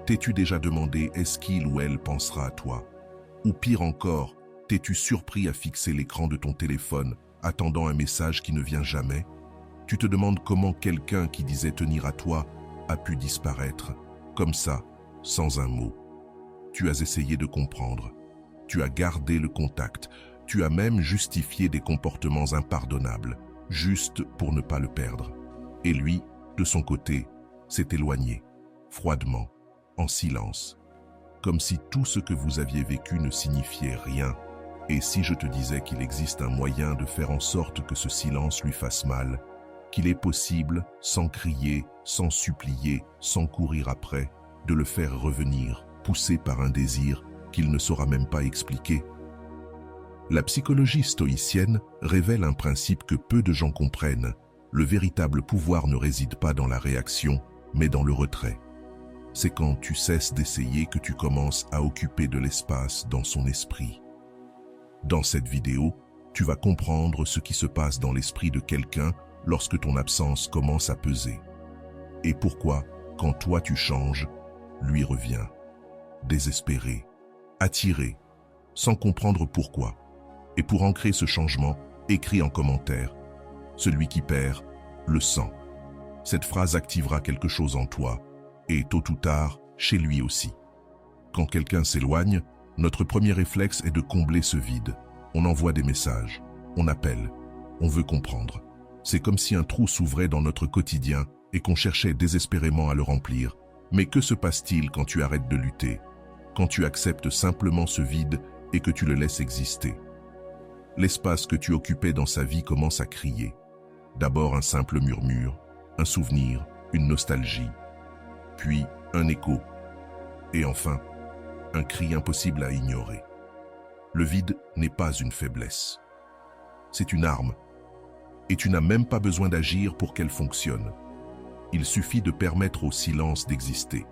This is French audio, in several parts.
T'es-tu déjà demandé est-ce qu'il ou elle pensera à toi? Ou pire encore, t'es-tu surpris à fixer l'écran de ton téléphone, attendant un message qui ne vient jamais? Tu te demandes comment quelqu'un qui disait tenir à toi a pu disparaître, comme ça, sans un mot. Tu as essayé de comprendre. Tu as gardé le contact. Tu as même justifié des comportements impardonnables, juste pour ne pas le perdre. Et lui, de son côté, s'est éloigné, froidement, en silence, comme si tout ce que vous aviez vécu ne signifiait rien. Et si je te disais qu'il existe un moyen de faire en sorte que ce silence lui fasse mal, qu'il est possible, sans crier, sans supplier, sans courir après, de le faire revenir, poussé par un désir qu'il ne saura même pas expliquer? La psychologie stoïcienne révèle un principe que peu de gens comprennent. Le véritable pouvoir ne réside pas dans la réaction, mais dans le retrait. C'est quand tu cesses d'essayer que tu commences à occuper de l'espace dans son esprit. Dans cette vidéo, tu vas comprendre ce qui se passe dans l'esprit de quelqu'un lorsque ton absence commence à peser. Et pourquoi, quand toi tu changes, lui revient. Désespéré, attiré, sans comprendre pourquoi. Et pour ancrer ce changement, écris en commentaire « Celui qui perd, le sent ». Cette phrase activera quelque chose en toi, et tôt ou tard, chez lui aussi. Quand quelqu'un s'éloigne, notre premier réflexe est de combler ce vide. On envoie des messages, on appelle, on veut comprendre. C'est comme si un trou s'ouvrait dans notre quotidien et qu'on cherchait désespérément à le remplir. Mais que se passe-t-il quand tu arrêtes de lutter? Quand tu acceptes simplement ce vide et que tu le laisses exister? L'espace que tu occupais dans sa vie commence à crier. D'abord un simple murmure, un souvenir, une nostalgie, puis un écho, et enfin, un cri impossible à ignorer. Le vide n'est pas une faiblesse. C'est une arme, et tu n'as même pas besoin d'agir pour qu'elle fonctionne. Il suffit de permettre au silence d'exister.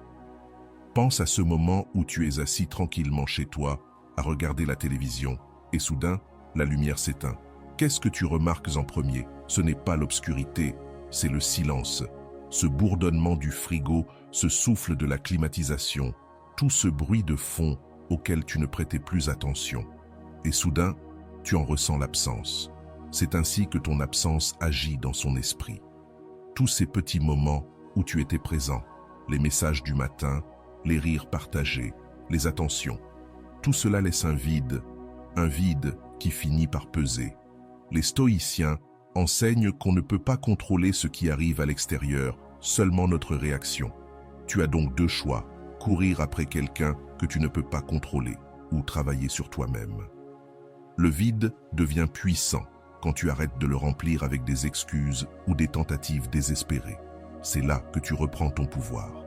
Pense à ce moment où tu es assis tranquillement chez toi, à regarder la télévision, et soudain, la lumière s'éteint. Qu'est-ce que tu remarques en premier? Ce n'est pas l'obscurité, c'est le silence. Ce bourdonnement du frigo, ce souffle de la climatisation, tout ce bruit de fond auquel tu ne prêtais plus attention. Et soudain, tu en ressens l'absence. C'est ainsi que ton absence agit dans son esprit. Tous ces petits moments où tu étais présent, les messages du matin, les rires partagés, les attentions, tout cela laisse un vide qui finit par peser. Les stoïciens enseignent qu'on ne peut pas contrôler ce qui arrive à l'extérieur, seulement notre réaction. Tu as donc deux choix, courir après quelqu'un que tu ne peux pas contrôler ou travailler sur toi-même. Le vide devient puissant quand tu arrêtes de le remplir avec des excuses ou des tentatives désespérées. C'est là que tu reprends ton pouvoir.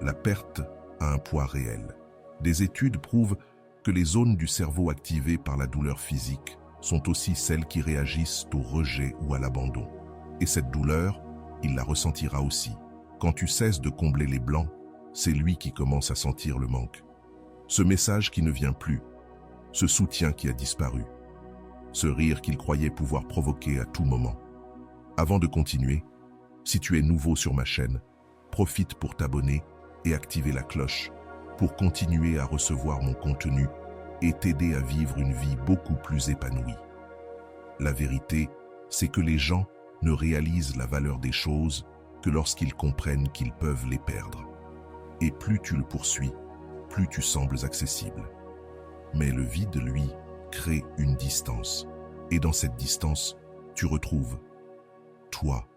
La perte a un poids réel. Des études prouvent que les zones du cerveau activées par la douleur physique sont aussi celles qui réagissent au rejet ou à l'abandon. Et cette douleur, il la ressentira aussi. Quand tu cesses de combler les blancs, c'est lui qui commence à sentir le manque. Ce message qui ne vient plus, ce soutien qui a disparu, ce rire qu'il croyait pouvoir provoquer à tout moment. Avant de continuer, si tu es nouveau sur ma chaîne, profite pour t'abonner et activer la cloche pour continuer à recevoir mon contenu et t'aider à vivre une vie beaucoup plus épanouie. La vérité, c'est que les gens ne réalisent la valeur des choses que lorsqu'ils comprennent qu'ils peuvent les perdre. Et plus tu le poursuis, plus tu sembles accessible. Mais le vide, lui, crée une distance. Et dans cette distance, tu retrouves toi.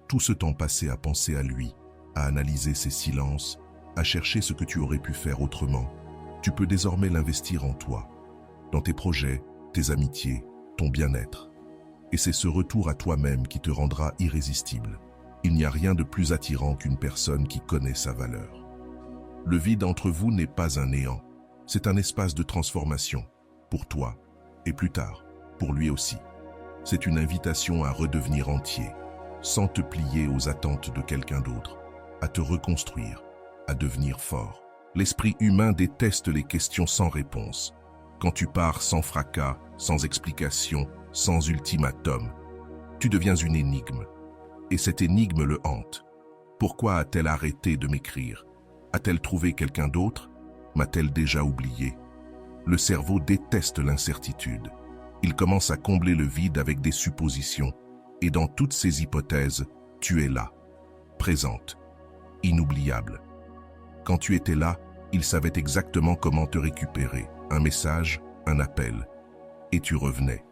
Tout ce temps passé à penser à lui, à analyser ses silences, à chercher ce que tu aurais pu faire autrement, tu peux désormais l'investir en toi, dans tes projets, tes amitiés, ton bien-être. Et c'est ce retour à toi-même qui te rendra irrésistible. Il n'y a rien de plus attirant qu'une personne qui connaît sa valeur. Le vide entre vous n'est pas un néant, c'est un espace de transformation, pour toi, et plus tard, pour lui aussi. C'est une invitation à redevenir entier, sans te plier aux attentes de quelqu'un d'autre, à te reconstruire, à devenir fort. L'esprit humain déteste les questions sans réponse. Quand tu pars sans fracas, sans explication, sans ultimatum, tu deviens une énigme. Et cette énigme le hante. Pourquoi a-t-elle arrêté de m'écrire? A-t-elle trouvé quelqu'un d'autre? M'a-t-elle déjà oublié? Le cerveau déteste l'incertitude. Il commence à combler le vide avec des suppositions. Et dans toutes ces hypothèses, tu es là, présente, inoubliable. Quand tu étais là, il savait exactement comment te récupérer. Un message, un appel. Et tu revenais.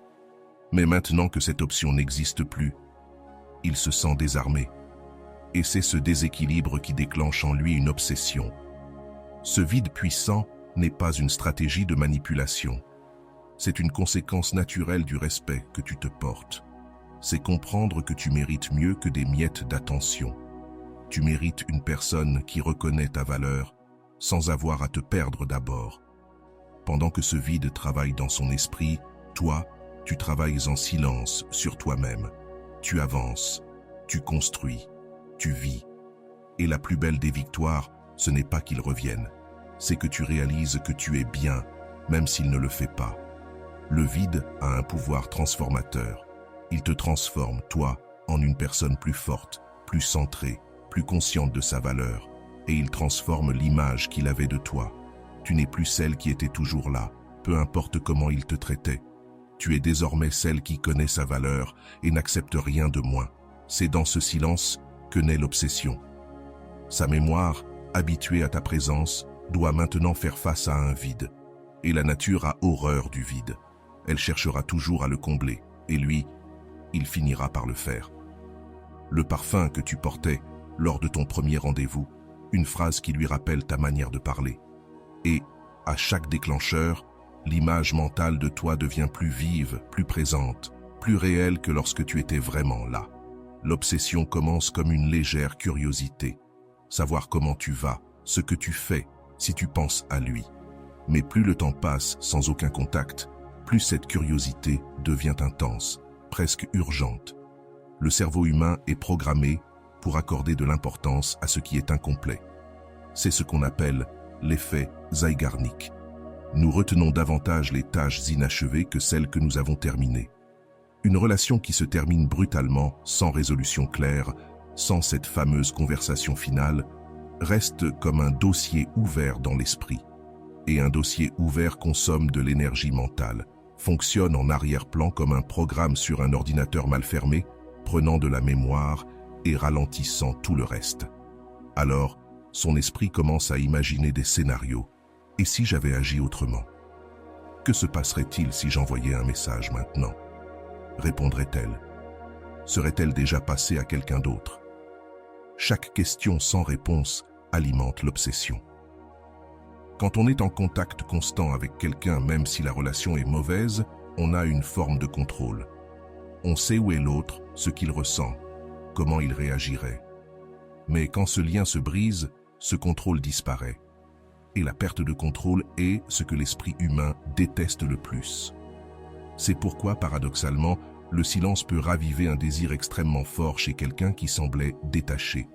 Mais maintenant que cette option n'existe plus, il se sent désarmé. Et c'est ce déséquilibre qui déclenche en lui une obsession. Ce vide puissant n'est pas une stratégie de manipulation. C'est une conséquence naturelle du respect que tu te portes. C'est comprendre que tu mérites mieux que des miettes d'attention. Tu mérites une personne qui reconnaît ta valeur sans avoir à te perdre d'abord. Pendant que ce vide travaille dans son esprit, toi, tu travailles en silence sur toi-même. Tu avances, tu construis, tu vis. Et la plus belle des victoires, ce n'est pas qu'il revienne. C'est que tu réalises que tu es bien, même s'il ne le fait pas. Le vide a un pouvoir transformateur. Il te transforme, toi, en une personne plus forte, plus centrée, plus consciente de sa valeur. Et il transforme l'image qu'il avait de toi. Tu n'es plus celle qui était toujours là, peu importe comment il te traitait. Tu es désormais celle qui connaît sa valeur et n'accepte rien de moins. C'est dans ce silence que naît l'obsession. Sa mémoire, habituée à ta présence, doit maintenant faire face à un vide. Et la nature a horreur du vide. Elle cherchera toujours à le combler. Et lui, il finira par le faire. Le parfum que tu portais lors de ton premier rendez-vous, une phrase qui lui rappelle ta manière de parler. Et, à chaque déclencheur, l'image mentale de toi devient plus vive, plus présente, plus réelle que lorsque tu étais vraiment là. L'obsession commence comme une légère curiosité. Savoir comment tu vas, ce que tu fais, si tu penses à lui. Mais plus le temps passe sans aucun contact, plus cette curiosité devient intense, presque urgente. Le cerveau humain est programmé pour accorder de l'importance à ce qui est incomplet. C'est ce qu'on appelle l'effet Zeigarnik. Nous retenons davantage les tâches inachevées que celles que nous avons terminées. Une relation qui se termine brutalement, sans résolution claire, sans cette fameuse conversation finale, reste comme un dossier ouvert dans l'esprit. Et un dossier ouvert consomme de l'énergie mentale, fonctionne en arrière-plan comme un programme sur un ordinateur mal fermé, prenant de la mémoire et ralentissant tout le reste. Alors, son esprit commence à imaginer des scénarios. Et si j'avais agi autrement? Que se passerait-il si j'envoyais un message maintenant? Répondrait-elle? Serait-elle déjà passée à quelqu'un d'autre? Chaque question sans réponse alimente l'obsession. Quand on est en contact constant avec quelqu'un, même si la relation est mauvaise, on a une forme de contrôle. On sait où est l'autre, ce qu'il ressent, comment il réagirait. Mais quand ce lien se brise, ce contrôle disparaît. Et la perte de contrôle est ce que l'esprit humain déteste le plus. C'est pourquoi, paradoxalement, le silence peut raviver un désir extrêmement fort chez quelqu'un qui semblait détaché.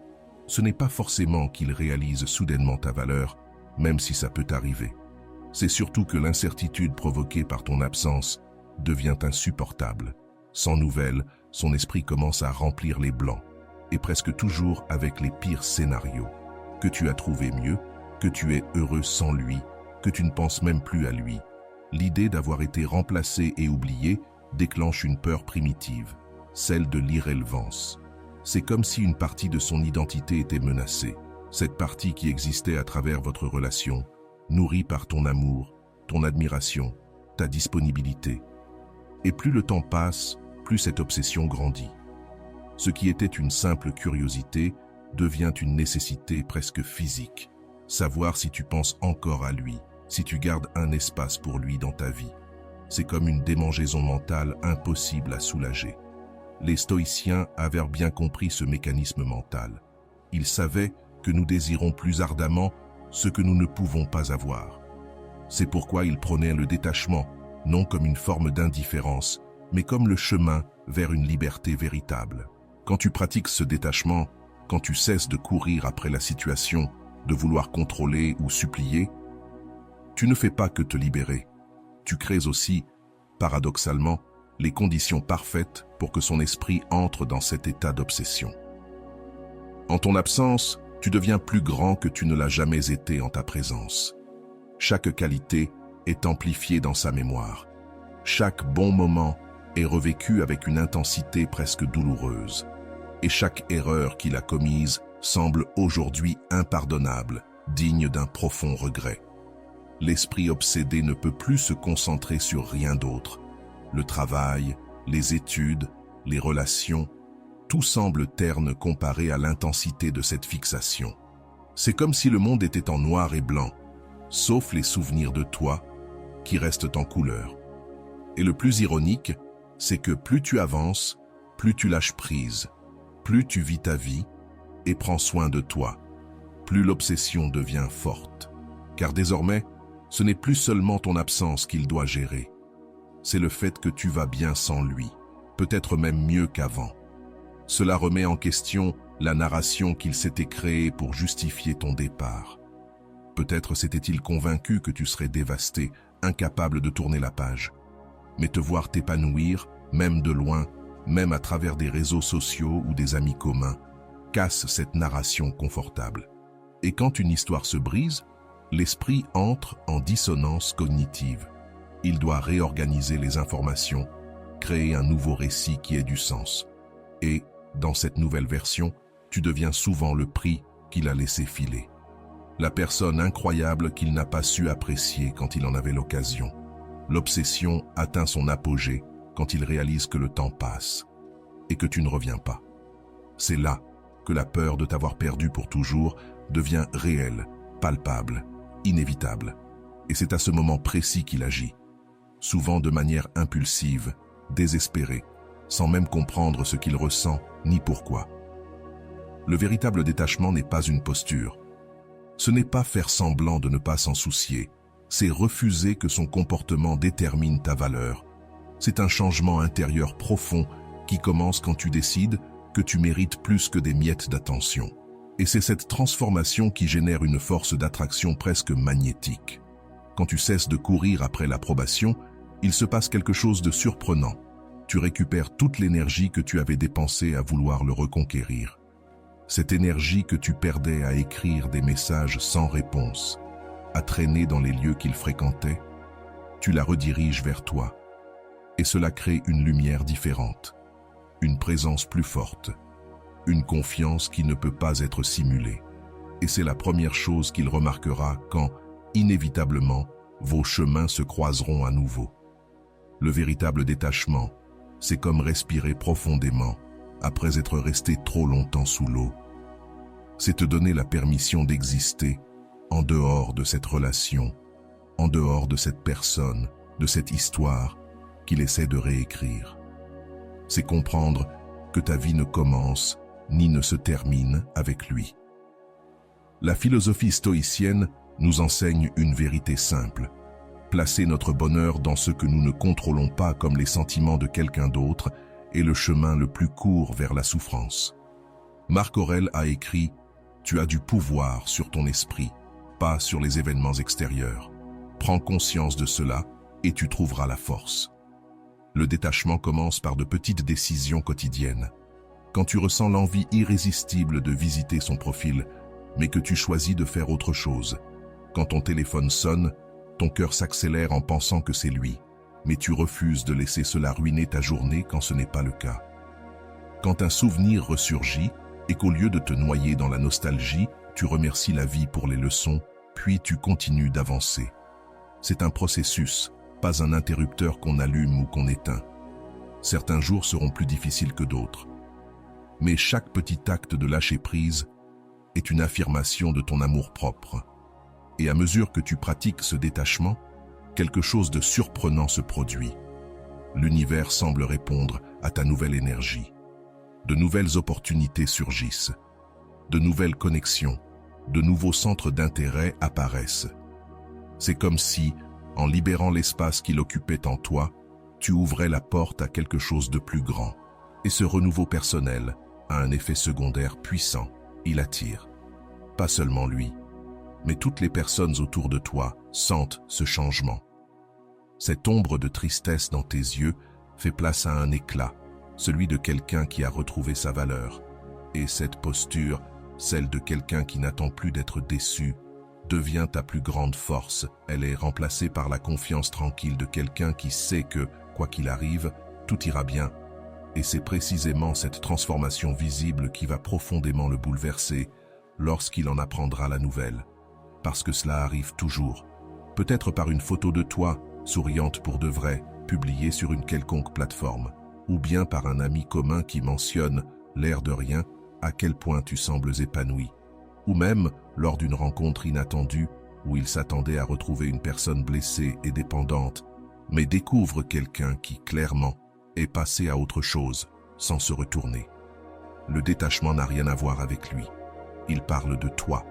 Ce n'est pas forcément qu'il réalise soudainement ta valeur, même si ça peut arriver. C'est surtout que l'incertitude provoquée par ton absence devient insupportable. Sans nouvelles, son esprit commence à remplir les blancs, et presque toujours avec les pires scénarios. Que tu as trouvé mieux, que tu es heureux sans lui, que tu ne penses même plus à lui. L'idée d'avoir été remplacé et oublié déclenche une peur primitive, celle de l'irrélevance. C'est comme si une partie de son identité était menacée. Cette partie qui existait à travers votre relation, nourrie par ton amour, ton admiration, ta disponibilité. Et plus le temps passe, plus cette obsession grandit. Ce qui était une simple curiosité devient une nécessité presque physique. Savoir si tu penses encore à lui, si tu gardes un espace pour lui dans ta vie. C'est comme une démangeaison mentale impossible à soulager. Les stoïciens avaient bien compris ce mécanisme mental. Ils savaient que nous désirons plus ardemment ce que nous ne pouvons pas avoir. C'est pourquoi ils prônaient le détachement, non comme une forme d'indifférence, mais comme le chemin vers une liberté véritable. Quand tu pratiques ce détachement, quand tu cesses de courir après la situation, de vouloir contrôler ou supplier, tu ne fais pas que te libérer. Tu crées aussi, paradoxalement, les conditions parfaites pour que son esprit entre dans cet état d'obsession. En ton absence, Tu deviens plus grand que tu ne l'as jamais été en ta présence. Chaque qualité est amplifiée dans sa mémoire. Chaque bon moment est revécu avec une intensité presque douloureuse. Et chaque erreur qu'il a commise semble aujourd'hui impardonnable, digne d'un profond regret. L'esprit obsédé ne peut plus se concentrer sur rien d'autre. Le travail, les études, les relations, tout semble terne comparé à l'intensité de cette fixation. C'est comme si le monde était en noir et blanc, sauf les souvenirs de toi qui restent en couleur. Et le plus ironique, c'est que plus tu avances, plus tu lâches prise, plus tu vis ta vie et prends soin de toi, plus l'obsession devient forte. Car désormais, ce n'est plus seulement ton absence qu'il doit gérer. C'est le fait que tu vas bien sans lui, peut-être même mieux qu'avant. Cela remet en question la narration qu'il s'était créée pour justifier ton départ. Peut-être s'était-il convaincu que tu serais dévasté, incapable de tourner la page. Mais te voir t'épanouir, même de loin, même à travers des réseaux sociaux ou des amis communs, casse cette narration confortable. Et quand une histoire se brise, l'esprit entre en dissonance cognitive. Il doit réorganiser les informations, créer un nouveau récit qui ait du sens. Et, dans cette nouvelle version, tu deviens souvent le prix qu'il a laissé filer. La personne incroyable qu'il n'a pas su apprécier quand il en avait l'occasion. L'obsession atteint son apogée quand il réalise que le temps passe et que tu ne reviens pas. C'est là que la peur de t'avoir perdu pour toujours devient réelle, palpable, inévitable. Et c'est à ce moment précis qu'il agit, souvent de manière impulsive, désespérée, sans même comprendre ce qu'il ressent ni pourquoi. Le véritable détachement n'est pas une posture. Ce n'est pas faire semblant de ne pas s'en soucier, c'est refuser que son comportement détermine ta valeur. C'est un changement intérieur profond qui commence quand tu décides que tu mérites plus que des miettes d'attention. Et c'est cette transformation qui génère une force d'attraction presque magnétique. Quand tu cesses de courir après l'approbation, il se passe quelque chose de surprenant. Tu récupères toute l'énergie que tu avais dépensée à vouloir le reconquérir. Cette énergie que tu perdais à écrire des messages sans réponse, à traîner dans les lieux qu'il fréquentait, tu la rediriges vers toi. Et cela crée une lumière différente, une présence plus forte, une confiance qui ne peut pas être simulée. Et c'est la première chose qu'il remarquera quand, inévitablement, vos chemins se croiseront à nouveau. Le véritable détachement, c'est comme respirer profondément après être resté trop longtemps sous l'eau. C'est te donner la permission d'exister en dehors de cette relation, en dehors de cette personne, de cette histoire qu'il essaie de réécrire. C'est comprendre que ta vie ne commence ni ne se termine avec lui. La philosophie stoïcienne nous enseigne une vérité simple. Placer notre bonheur dans ce que nous ne contrôlons pas comme les sentiments de quelqu'un d'autre est le chemin le plus court vers la souffrance. Marc Aurèle a écrit « Tu as du pouvoir sur ton esprit, pas sur les événements extérieurs. Prends conscience de cela et tu trouveras la force. » Le détachement commence par de petites décisions quotidiennes. Quand tu ressens l'envie irrésistible de visiter son profil, mais que tu choisis de faire autre chose. Quand ton téléphone sonne, ton cœur s'accélère en pensant que c'est lui, mais tu refuses de laisser cela ruiner ta journée quand ce n'est pas le cas. Quand un souvenir ressurgit et qu'au lieu de te noyer dans la nostalgie, tu remercies la vie pour les leçons, puis tu continues d'avancer. C'est un processus, pas un interrupteur qu'on allume ou qu'on éteint. Certains jours seront plus difficiles que d'autres. Mais chaque petit acte de lâcher-prise est une affirmation de ton amour-propre. Et à mesure que tu pratiques ce détachement, quelque chose de surprenant se produit. L'univers semble répondre à ta nouvelle énergie. De nouvelles opportunités surgissent. De nouvelles connexions, de nouveaux centres d'intérêt apparaissent. C'est comme si, en libérant l'espace qu'il occupait en toi, tu ouvrais la porte à quelque chose de plus grand. Et ce renouveau personnel a un effet secondaire puissant. Il attire. Pas seulement lui, mais toutes les personnes autour de toi sentent ce changement. Cette ombre de tristesse dans tes yeux fait place à un éclat, celui de quelqu'un qui a retrouvé sa valeur. Et cette posture celle de quelqu'un qui n'attend plus d'être déçu, devient ta plus grande force. Elle est remplacée par la confiance tranquille de quelqu'un qui sait que, quoi qu'il arrive, tout ira bien. Et c'est précisément cette transformation visible qui va profondément le bouleverser lorsqu'il en apprendra la nouvelle. Parce que cela arrive toujours. Peut-être par une photo de toi, souriante pour de vrai, publiée sur une quelconque plateforme, ou bien par un ami commun qui mentionne, l'air de rien, à quel point tu sembles épanoui, ou même lors d'une rencontre inattendue où il s'attendait à retrouver une personne blessée et dépendante, mais découvre quelqu'un qui, clairement, est passé à autre chose, sans se retourner. Le détachement n'a rien à voir avec lui. Il parle de toi,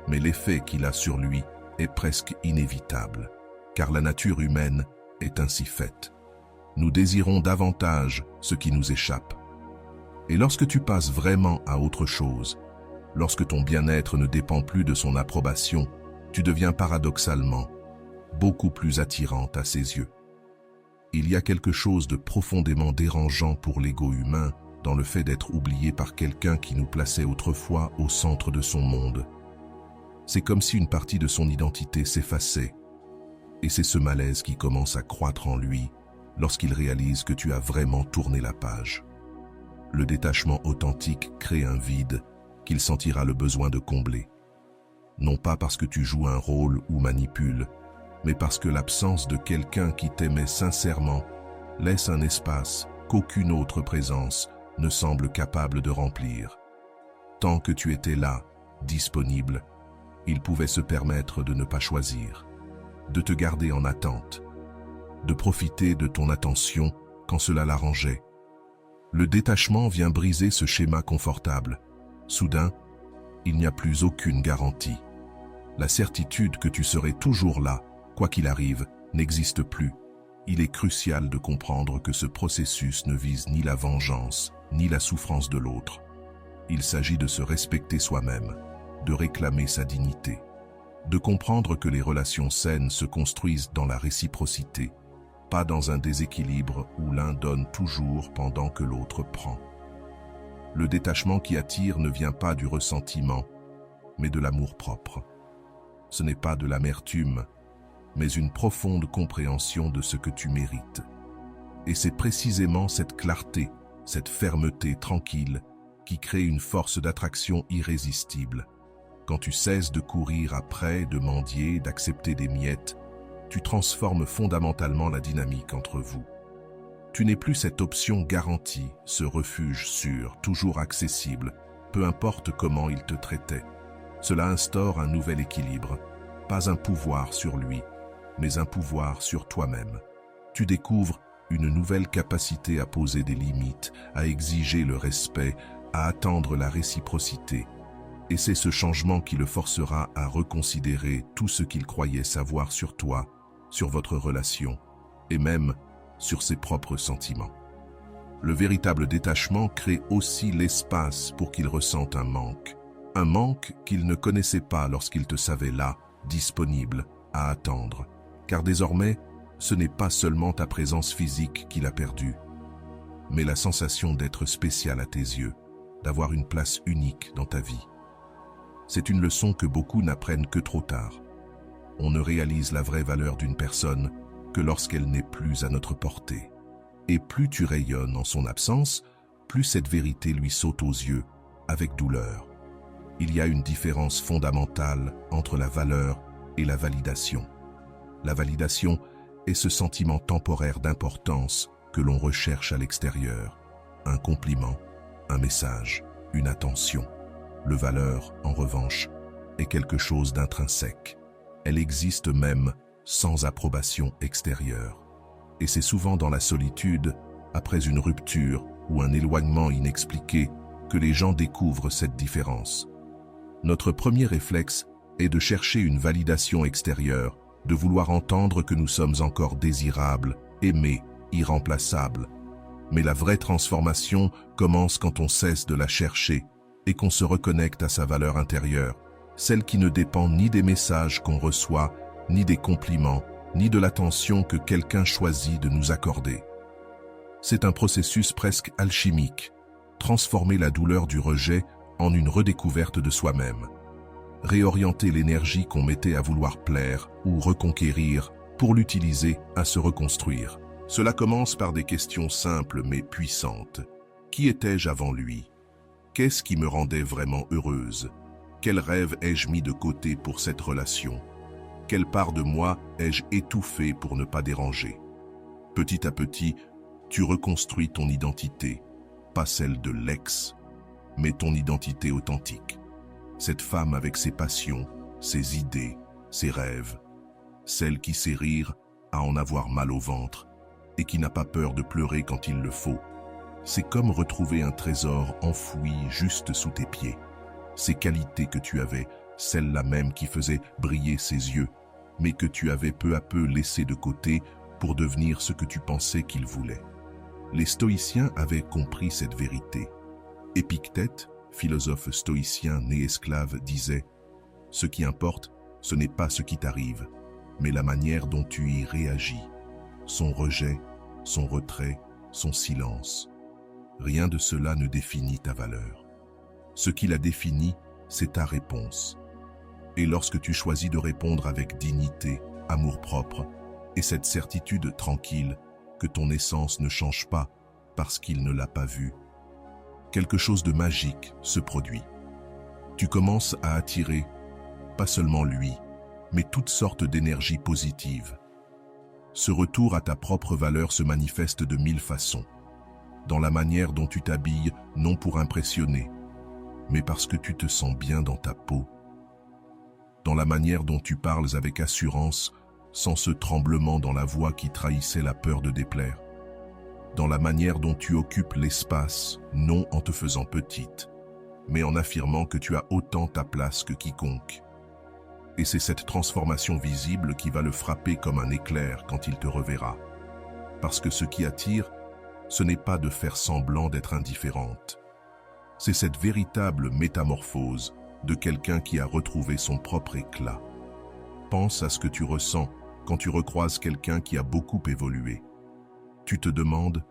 mais l'effet qu'il a sur lui est presque inévitable, car la nature humaine est ainsi faite. Nous désirons davantage ce qui nous échappe. Et lorsque tu passes vraiment à autre chose, lorsque ton bien-être ne dépend plus de son approbation, tu deviens paradoxalement beaucoup plus attirante à ses yeux. Il y a quelque chose de profondément dérangeant pour l'ego humain dans le fait d'être oublié par quelqu'un qui nous plaçait autrefois au centre de son monde. C'est comme si une partie de son identité s'effaçait. Et c'est ce malaise qui commence à croître en lui lorsqu'il réalise que tu as vraiment tourné la page. Le détachement authentique crée un vide qu'il sentira le besoin de combler. Non pas parce que tu joues un rôle ou manipules, mais parce que l'absence de quelqu'un qui t'aimait sincèrement laisse un espace qu'aucune autre présence ne semble capable de remplir. Tant que tu étais là, disponible, il pouvait se permettre de ne pas choisir, de te garder en attente, de profiter de ton attention quand cela l'arrangeait. Le détachement vient briser ce schéma confortable. Soudain, il n'y a plus aucune garantie. La certitude que tu serais toujours là, quoi qu'il arrive, n'existe plus. Il est crucial de comprendre que ce processus ne vise ni la vengeance, ni la souffrance de l'autre. Il s'agit de se respecter soi-même, de réclamer sa dignité, de comprendre que les relations saines se construisent dans la réciprocité, pas dans un déséquilibre où l'un donne toujours pendant que l'autre prend. Le détachement qui attire ne vient pas du ressentiment, mais de l'amour-propre. Ce n'est pas de l'amertume, mais une profonde compréhension de ce que tu mérites. Et c'est précisément cette clarté, cette fermeté tranquille, qui crée une force d'attraction irrésistible. Quand tu cesses de courir après, de mendier, d'accepter des miettes, tu transformes fondamentalement la dynamique entre vous. Tu n'es plus cette option garantie, ce refuge sûr, toujours accessible, peu importe comment il te traitait. Cela instaure un nouvel équilibre, pas un pouvoir sur lui, mais un pouvoir sur toi-même. Tu découvres une nouvelle capacité à poser des limites, à exiger le respect, à attendre la réciprocité. Et c'est ce changement qui le forcera à reconsidérer tout ce qu'il croyait savoir sur toi, sur votre relation, et même sur ses propres sentiments. Le véritable détachement crée aussi l'espace pour qu'il ressente un manque qu'il ne connaissait pas lorsqu'il te savait là, disponible, à attendre. Car désormais, ce n'est pas seulement ta présence physique qu'il a perdue, mais la sensation d'être spécial à tes yeux, d'avoir une place unique dans ta vie. C'est une leçon que beaucoup n'apprennent que trop tard. On ne réalise la vraie valeur d'une personne que lorsqu'elle n'est plus à notre portée. Et plus tu rayonnes en son absence, plus cette vérité lui saute aux yeux, avec douleur. Il y a une différence fondamentale entre la valeur et la validation. La validation est ce sentiment temporaire d'importance que l'on recherche à l'extérieur. Un compliment, un message, une attention. Le valeur, en revanche, est quelque chose d'intrinsèque. Elle existe même sans approbation extérieure. Et c'est souvent dans la solitude, après une rupture ou un éloignement inexpliqué, que les gens découvrent cette différence. Notre premier réflexe est de chercher une validation extérieure, de vouloir entendre que nous sommes encore désirables, aimés, irremplaçables. Mais la vraie transformation commence quand on cesse de la chercher et qu'on se reconnecte à sa valeur intérieure, celle qui ne dépend ni des messages qu'on reçoit, ni des compliments, ni de l'attention que quelqu'un choisit de nous accorder. C'est un processus presque alchimique, transformer la douleur du rejet en une redécouverte de soi-même. Réorienter l'énergie qu'on mettait à vouloir plaire ou reconquérir pour l'utiliser à se reconstruire. Cela commence par des questions simples mais puissantes. Qui étais-je avant lui? Qu'est-ce qui me rendait vraiment heureuse? Quel rêve ai-je mis de côté pour cette relation? Quelle part de moi ai-je étouffée pour ne pas déranger? Petit à petit, tu reconstruis ton identité, pas celle de l'ex, mais ton identité authentique. Cette femme avec ses passions, ses idées, ses rêves. Celle qui sait rire, à en avoir mal au ventre, et qui n'a pas peur de pleurer quand il le faut. C'est comme retrouver un trésor enfoui juste sous tes pieds. Ces qualités que tu avais, celles-là même qui faisaient briller ses yeux, mais que tu avais peu à peu laissées de côté pour devenir ce que tu pensais qu'il voulait. Les stoïciens avaient compris cette vérité. Épictète, philosophe stoïcien né esclave, disait « Ce qui importe, ce n'est pas ce qui t'arrive, mais la manière dont tu y réagis, son rejet, son retrait, son silence. Rien de cela ne définit ta valeur. Ce qui la définit, c'est ta réponse. Et lorsque tu choisis de répondre avec dignité, amour-propre, et cette certitude tranquille que ton essence ne change pas parce qu'il ne l'a pas vue, quelque chose de magique se produit. Tu commences à attirer, pas seulement lui, mais toutes sortes d'énergies positives. Ce retour à ta propre valeur se manifeste de 1000 façons. Dans la manière dont tu t'habilles, non pour impressionner, mais parce que tu te sens bien dans ta peau. Dans la manière dont tu parles avec assurance, sans ce tremblement dans la voix qui trahissait la peur de déplaire. Dans la manière dont tu occupes l'espace, non en te faisant petite, mais en affirmant que tu as autant ta place que quiconque. Et c'est cette transformation visible qui va le frapper comme un éclair quand il te reverra. Parce que ce qui attire, ce n'est pas de faire semblant d'être indifférente. C'est cette véritable métamorphose de quelqu'un qui a retrouvé son propre éclat. Pense à ce que tu ressens quand tu recroises quelqu'un qui a beaucoup évolué. Tu te demandes,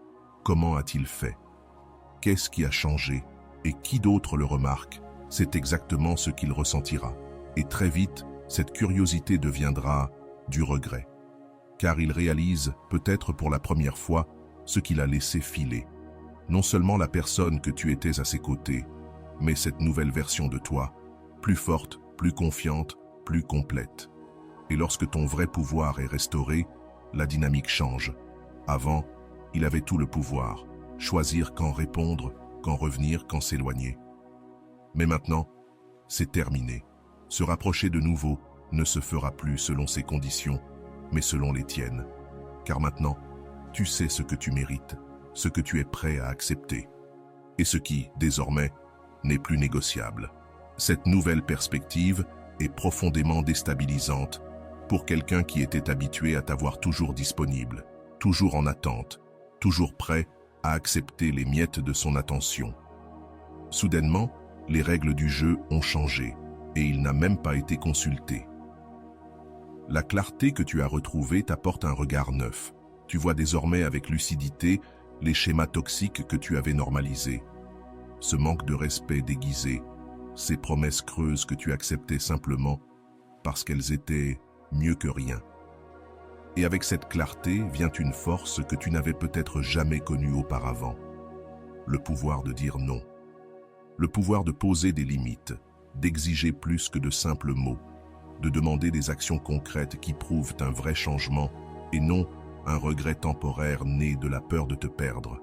comment a-t-il fait? Qu'est-ce qui a changé? Et qui d'autre le remarque? C'est exactement ce qu'il ressentira. Et très vite, cette curiosité deviendra du regret. Car il réalise, peut-être pour la première fois, ce qu'il a laissé filer. Non seulement la personne que tu étais à ses côtés, mais cette nouvelle version de toi, plus forte, plus confiante, plus complète. Et lorsque ton vrai pouvoir est restauré, la dynamique change. Avant, il avait tout le pouvoir, choisir quand répondre, quand revenir, quand s'éloigner. Mais maintenant, c'est terminé. Se rapprocher de nouveau ne se fera plus selon ses conditions, mais selon les tiennes. Car maintenant, tu sais ce que tu mérites, ce que tu es prêt à accepter, et ce qui, désormais, n'est plus négociable. Cette nouvelle perspective est profondément déstabilisante pour quelqu'un qui était habitué à t'avoir toujours disponible, toujours en attente, toujours prêt à accepter les miettes de son attention. Soudainement, les règles du jeu ont changé et il n'a même pas été consulté. La clarté que tu as retrouvée t'apporte un regard neuf. Tu vois désormais avec lucidité les schémas toxiques que tu avais normalisés. Ce manque de respect déguisé, ces promesses creuses que tu acceptais simplement parce qu'elles étaient mieux que rien. Et avec cette clarté vient une force que tu n'avais peut-être jamais connue auparavant. Le pouvoir de dire non. Le pouvoir de poser des limites, d'exiger plus que de simples mots, de demander des actions concrètes qui prouvent un vrai changement et non un regret temporaire né de la peur de te perdre.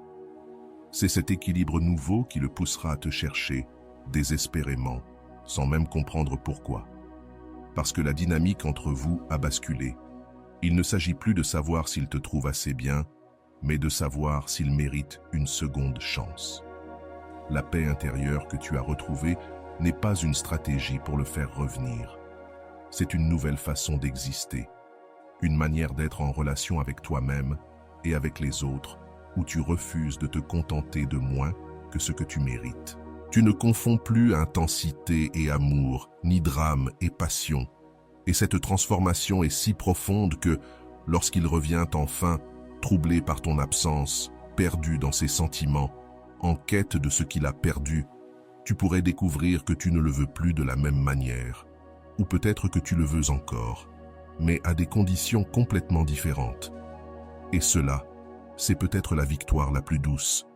C'est cet équilibre nouveau qui le poussera à te chercher, désespérément, sans même comprendre pourquoi. Parce que la dynamique entre vous a basculé. Il ne s'agit plus de savoir s'il te trouve assez bien, mais de savoir s'il mérite une seconde chance. La paix intérieure que tu as retrouvée n'est pas une stratégie pour le faire revenir. C'est une nouvelle façon d'exister, une manière d'être en relation avec toi-même et avec les autres, où tu refuses de te contenter de moins que ce que tu mérites. Tu ne confonds plus intensité et amour, ni drame et passion. Et cette transformation est si profonde que, lorsqu'il revient enfin, troublé par ton absence, perdu dans ses sentiments, en quête de ce qu'il a perdu, Tu pourrais découvrir que tu ne le veux plus de la même manière, ou peut-être que tu le veux encore, mais à des conditions complètement différentes. Et cela, c'est peut-être la victoire la plus douce,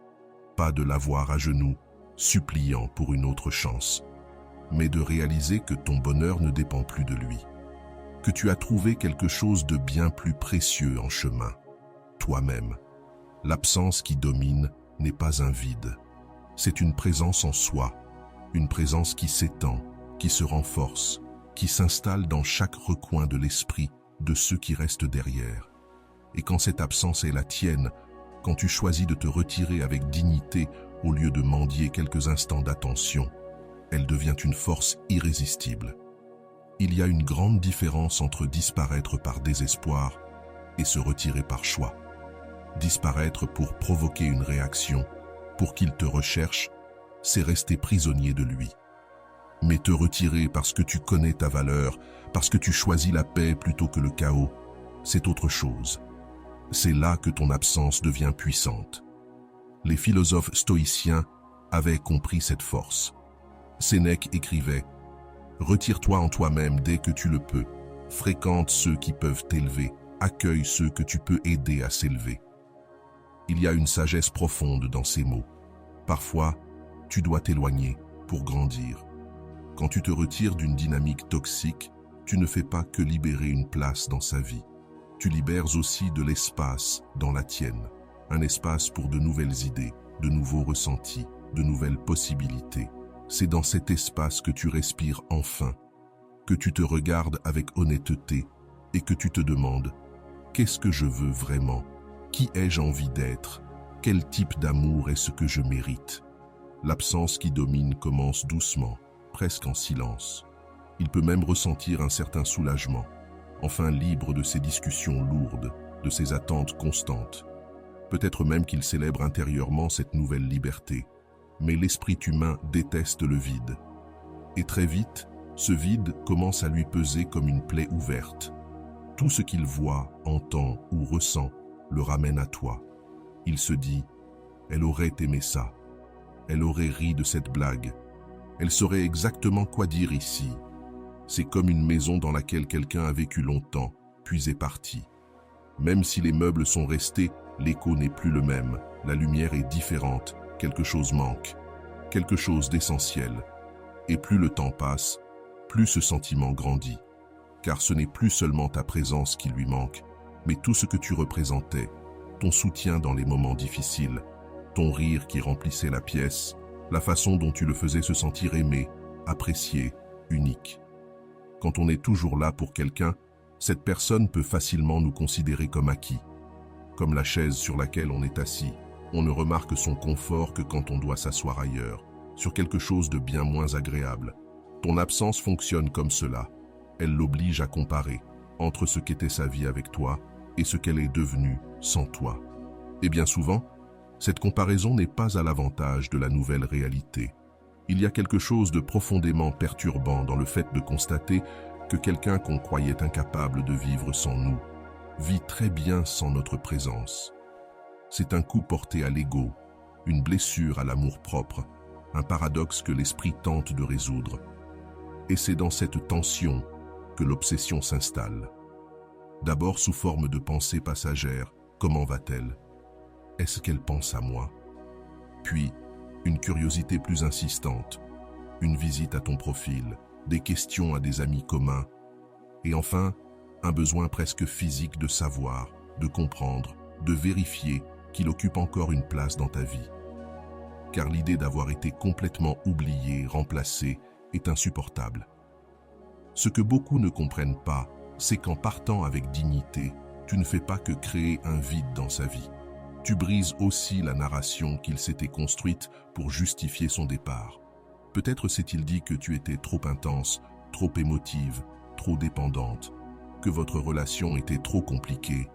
pas de l'avoir à genoux, suppliant pour une autre chance, mais de réaliser que ton bonheur ne dépend plus de lui, que tu as trouvé quelque chose de bien plus précieux en chemin, toi-même. L'absence qui domine n'est pas un vide, c'est une présence en soi, une présence qui s'étend, qui se renforce, qui s'installe dans chaque recoin de l'esprit de ceux qui restent derrière. Et quand cette absence est la tienne, quand tu choisis de te retirer avec dignité au lieu de mendier quelques instants d'attention, elle devient une force irrésistible. Il y a une grande différence entre disparaître par désespoir et se retirer par choix. Disparaître pour provoquer une réaction, pour qu'il te recherche, c'est rester prisonnier de lui. Mais te retirer parce que tu connais ta valeur, parce que tu choisis la paix plutôt que le chaos, c'est autre chose. C'est là que ton absence devient puissante. Les philosophes stoïciens avaient compris cette force. Sénèque écrivait « Retire-toi en toi-même dès que tu le peux, fréquente ceux qui peuvent t'élever, accueille ceux que tu peux aider à s'élever. » Il y a une sagesse profonde dans ces mots. Parfois, tu dois t'éloigner pour grandir. Quand tu te retires d'une dynamique toxique, tu ne fais pas que libérer une place dans sa vie. Tu libères aussi de l'espace dans la tienne. Un espace pour de nouvelles idées, de nouveaux ressentis, de nouvelles possibilités. C'est dans cet espace que tu respires enfin, que tu te regardes avec honnêteté et que tu te demandes « Qu'est-ce que je veux vraiment ? Qui ai-je envie d'être ? Quel type d'amour est ce que je mérite ?» L'absence qui domine commence doucement, presque en silence. Il peut même ressentir un certain soulagement, enfin libre de ces discussions lourdes, de ces attentes constantes. Peut-être même qu'il célèbre intérieurement cette nouvelle liberté. Mais l'esprit humain déteste le vide. Et très vite, ce vide commence à lui peser comme une plaie ouverte. Tout ce qu'il voit, entend ou ressent le ramène à toi. Il se dit « Elle aurait aimé ça. Elle aurait ri de cette blague. Elle saurait exactement quoi dire ici. » C'est comme une maison dans laquelle quelqu'un a vécu longtemps, puis est parti. Même si les meubles sont restés, l'écho n'est plus le même, la lumière est différente, quelque chose manque, quelque chose d'essentiel. Et plus le temps passe, plus ce sentiment grandit. Car ce n'est plus seulement ta présence qui lui manque, mais tout ce que tu représentais, ton soutien dans les moments difficiles, ton rire qui remplissait la pièce, la façon dont tu le faisais se sentir aimé, apprécié, unique. Quand on est toujours là pour quelqu'un, cette personne peut facilement nous considérer comme acquis. Comme la chaise sur laquelle on est assis, on ne remarque son confort que quand on doit s'asseoir ailleurs, sur quelque chose de bien moins agréable. Ton absence fonctionne comme cela. Elle l'oblige à comparer entre ce qu'était sa vie avec toi et ce qu'elle est devenue sans toi. Et bien souvent, cette comparaison n'est pas à l'avantage de la nouvelle réalité. Il y a quelque chose de profondément perturbant dans le fait de constater que quelqu'un qu'on croyait incapable de vivre sans nous vit très bien sans notre présence. C'est un coup porté à l'ego, une blessure à l'amour-propre, un paradoxe que l'esprit tente de résoudre. Et c'est dans cette tension que l'obsession s'installe. D'abord sous forme de pensée passagère, comment va-t-elle ? Est-ce qu'elle pense à moi ? Puis, une curiosité plus insistante, une visite à ton profil, des questions à des amis communs, et enfin, un besoin presque physique de savoir, de comprendre, de vérifier qu'il occupe encore une place dans ta vie. Car l'idée d'avoir été complètement oublié, remplacé, est insupportable. Ce que beaucoup ne comprennent pas, c'est qu'en partant avec dignité, tu ne fais pas que créer un vide dans sa vie. Tu brises aussi la narration qu'il s'était construite pour justifier son départ. Peut-être s'est-il dit que tu étais trop intense, trop émotive, trop dépendante, que votre relation était trop compliquée.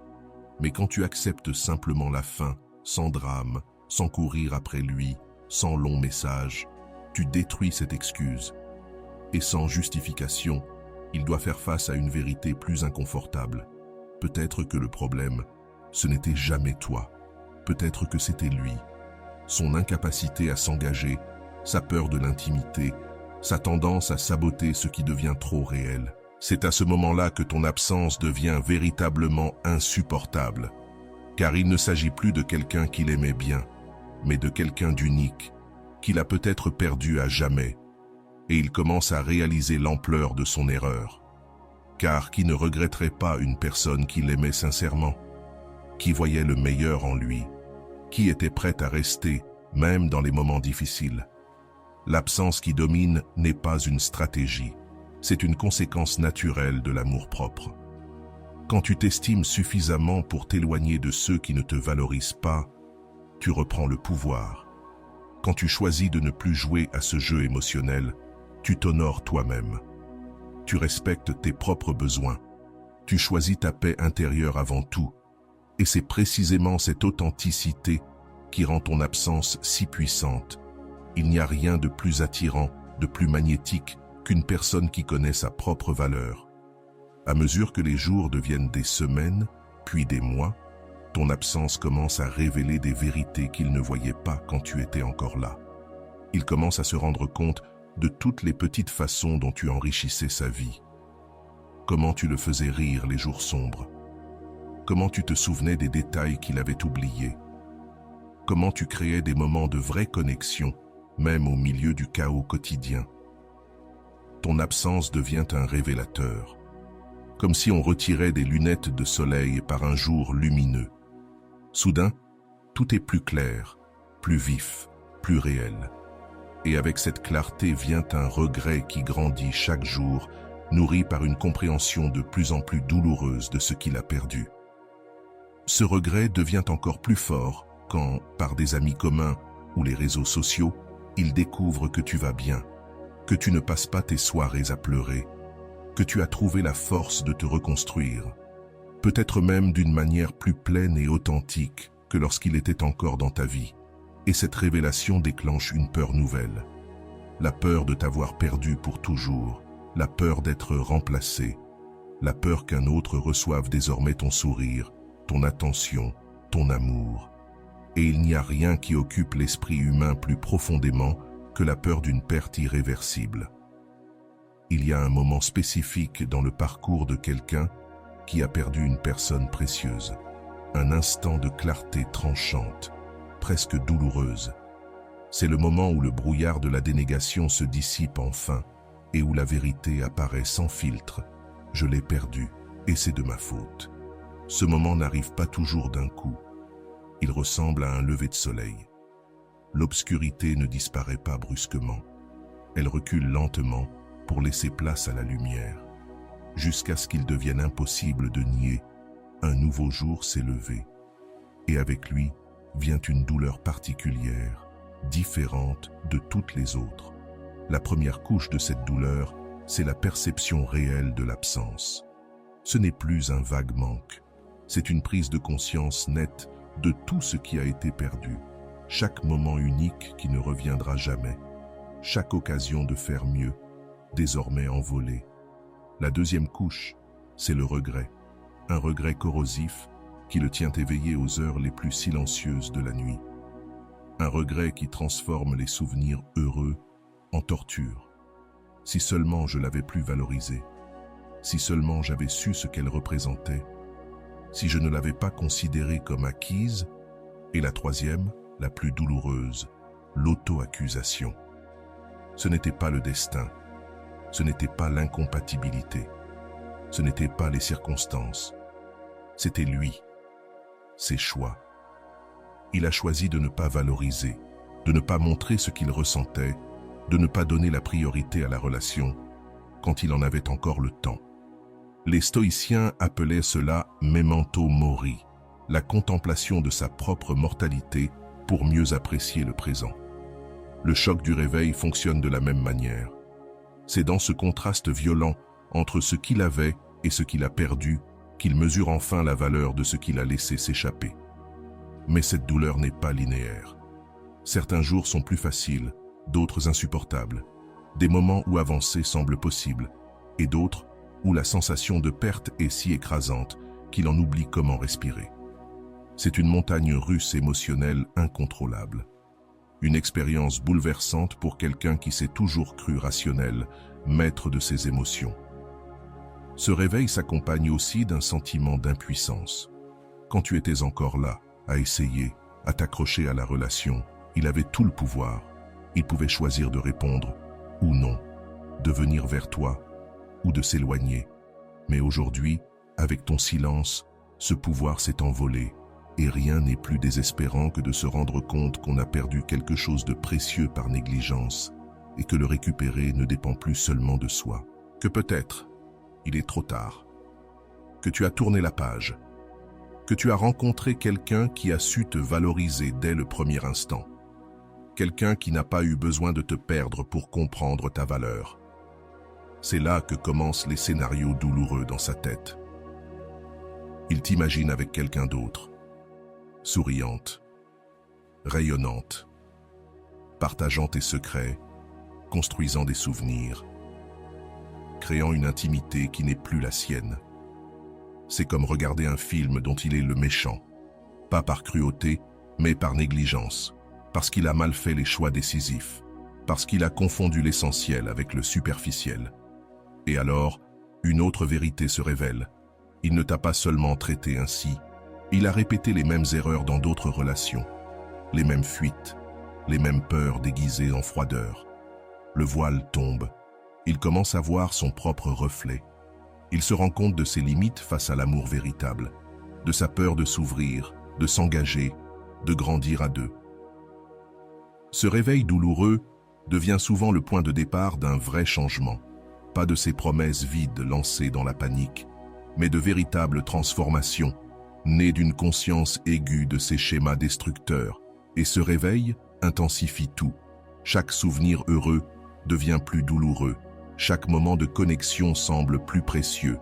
Mais quand tu acceptes simplement la fin, sans drame, sans courir après lui, sans long message, tu détruis cette excuse. Et sans justification, il doit faire face à une vérité plus inconfortable. Peut-être que le problème, ce n'était jamais toi. Peut-être que c'était lui. Son incapacité à s'engager, sa peur de l'intimité, sa tendance à saboter ce qui devient trop réel. C'est à ce moment-là que ton absence devient véritablement insupportable, car il ne s'agit plus de quelqu'un qu'il aimait bien, mais de quelqu'un d'unique, qu'il a peut-être perdu à jamais, et il commence à réaliser l'ampleur de son erreur. Car qui ne regretterait pas une personne qui l'aimait sincèrement, qui voyait le meilleur en lui, qui était prête à rester, même dans les moments difficiles. L'absence qui domine n'est pas une stratégie, c'est une conséquence naturelle de l'amour-propre. Quand tu t'estimes suffisamment pour t'éloigner de ceux qui ne te valorisent pas, tu reprends le pouvoir. Quand tu choisis de ne plus jouer à ce jeu émotionnel, tu t'honores toi-même. Tu respectes tes propres besoins. Tu choisis ta paix intérieure avant tout. Et c'est précisément cette authenticité qui rend ton absence si puissante. Il n'y a rien de plus attirant, de plus magnétique qu'une personne qui connaît sa propre valeur. À mesure que les jours deviennent des semaines, puis des mois, ton absence commence à révéler des vérités qu'il ne voyait pas quand tu étais encore là. Il commence à se rendre compte de toutes les petites façons dont tu enrichissais sa vie. Comment tu le faisais rire les jours sombres. Comment tu te souvenais des détails qu'il avait oubliés. Comment tu créais des moments de vraie connexion, même au milieu du chaos quotidien. Ton absence devient un révélateur, comme si on retirait des lunettes de soleil par un jour lumineux. Soudain, tout est plus clair, plus vif, plus réel. Et avec cette clarté vient un regret qui grandit chaque jour, nourri par une compréhension de plus en plus douloureuse de ce qu'il a perdu. Ce regret devient encore plus fort quand, par des amis communs ou les réseaux sociaux, il découvre que tu vas bien, que tu ne passes pas tes soirées à pleurer, que tu as trouvé la force de te reconstruire, peut-être même d'une manière plus pleine et authentique que lorsqu'il était encore dans ta vie. Et cette révélation déclenche une peur nouvelle. La peur de t'avoir perdu pour toujours, la peur d'être remplacé, la peur qu'un autre reçoive désormais ton sourire, ton attention, ton amour. Et il n'y a rien qui occupe l'esprit humain plus profondément que la peur d'une perte irréversible. Il y a un moment spécifique dans le parcours de quelqu'un qui a perdu une personne précieuse, un instant de clarté tranchante, presque douloureuse. C'est le moment où le brouillard de la dénégation se dissipe enfin et où la vérité apparaît sans filtre. Je l'ai perdu et c'est de ma faute. Ce moment n'arrive pas toujours d'un coup. Il ressemble à un lever de soleil. L'obscurité ne disparaît pas brusquement. Elle recule lentement pour laisser place à la lumière, jusqu'à ce qu'il devienne impossible de nier. Un nouveau jour s'est levé, et avec lui vient une douleur particulière, différente de toutes les autres. La première couche de cette douleur, c'est la perception réelle de l'absence. Ce n'est plus un vague manque, c'est une prise de conscience nette de tout ce qui a été perdu, chaque moment unique qui ne reviendra jamais, chaque occasion de faire mieux, désormais envolée. La deuxième couche, c'est le regret, un regret corrosif qui le tient éveillé aux heures les plus silencieuses de la nuit. Un regret qui transforme les souvenirs heureux en torture. Si seulement je l'avais plus valorisée, si seulement j'avais su ce qu'elle représentait, si je ne l'avais pas considérée comme acquise. Et la troisième, la plus douloureuse, l'auto-accusation. Ce n'était pas le destin, ce n'était pas l'incompatibilité, ce n'était pas les circonstances, c'était lui, ses choix. Il a choisi de ne pas valoriser, de ne pas montrer ce qu'il ressentait, de ne pas donner la priorité à la relation quand il en avait encore le temps. Les stoïciens appelaient cela memento mori, la contemplation de sa propre mortalité pour mieux apprécier le présent. Le choc du réveil fonctionne de la même manière. C'est dans ce contraste violent entre ce qu'il avait et ce qu'il a perdu qu'il mesure enfin la valeur de ce qu'il a laissé s'échapper. Mais cette douleur n'est pas linéaire. Certains jours sont plus faciles, d'autres insupportables. Des moments où avancer semble possible, et d'autres où la sensation de perte est si écrasante qu'il en oublie comment respirer. C'est une montagne russe émotionnelle incontrôlable. Une expérience bouleversante pour quelqu'un qui s'est toujours cru rationnel, maître de ses émotions. Ce réveil s'accompagne aussi d'un sentiment d'impuissance. Quand tu étais encore là, à essayer, à t'accrocher à la relation, il avait tout le pouvoir. Il pouvait choisir de répondre ou non, de venir vers toi ou de s'éloigner. Mais aujourd'hui, avec ton silence, ce pouvoir s'est envolé et rien n'est plus désespérant que de se rendre compte qu'on a perdu quelque chose de précieux par négligence et que le récupérer ne dépend plus seulement de soi. Que peut-être, il est trop tard, que tu as tourné la page, que tu as rencontré quelqu'un qui a su te valoriser dès le premier instant, quelqu'un qui n'a pas eu besoin de te perdre pour comprendre ta valeur. C'est là que commencent les scénarios douloureux dans sa tête. Il t'imagine avec quelqu'un d'autre, souriante, rayonnante, partageant tes secrets, construisant des souvenirs, créant une intimité qui n'est plus la sienne. C'est comme regarder un film dont il est le méchant, pas par cruauté, mais par négligence, parce qu'il a mal fait les choix décisifs, parce qu'il a confondu l'essentiel avec le superficiel. Et alors, une autre vérité se révèle. Il ne t'a pas seulement traité ainsi, il a répété les mêmes erreurs dans d'autres relations, les mêmes fuites, les mêmes peurs déguisées en froideur. Le voile tombe, il commence à voir son propre reflet. Il se rend compte de ses limites face à l'amour véritable, de sa peur de s'ouvrir, de s'engager, de grandir à deux. Ce réveil douloureux devient souvent le point de départ d'un vrai changement, pas de ces promesses vides lancées dans la panique, mais de véritables transformations, nées d'une conscience aiguë de ces schémas destructeurs. Et ce réveil intensifie tout. Chaque souvenir heureux devient plus douloureux. Chaque moment de connexion semble plus précieux,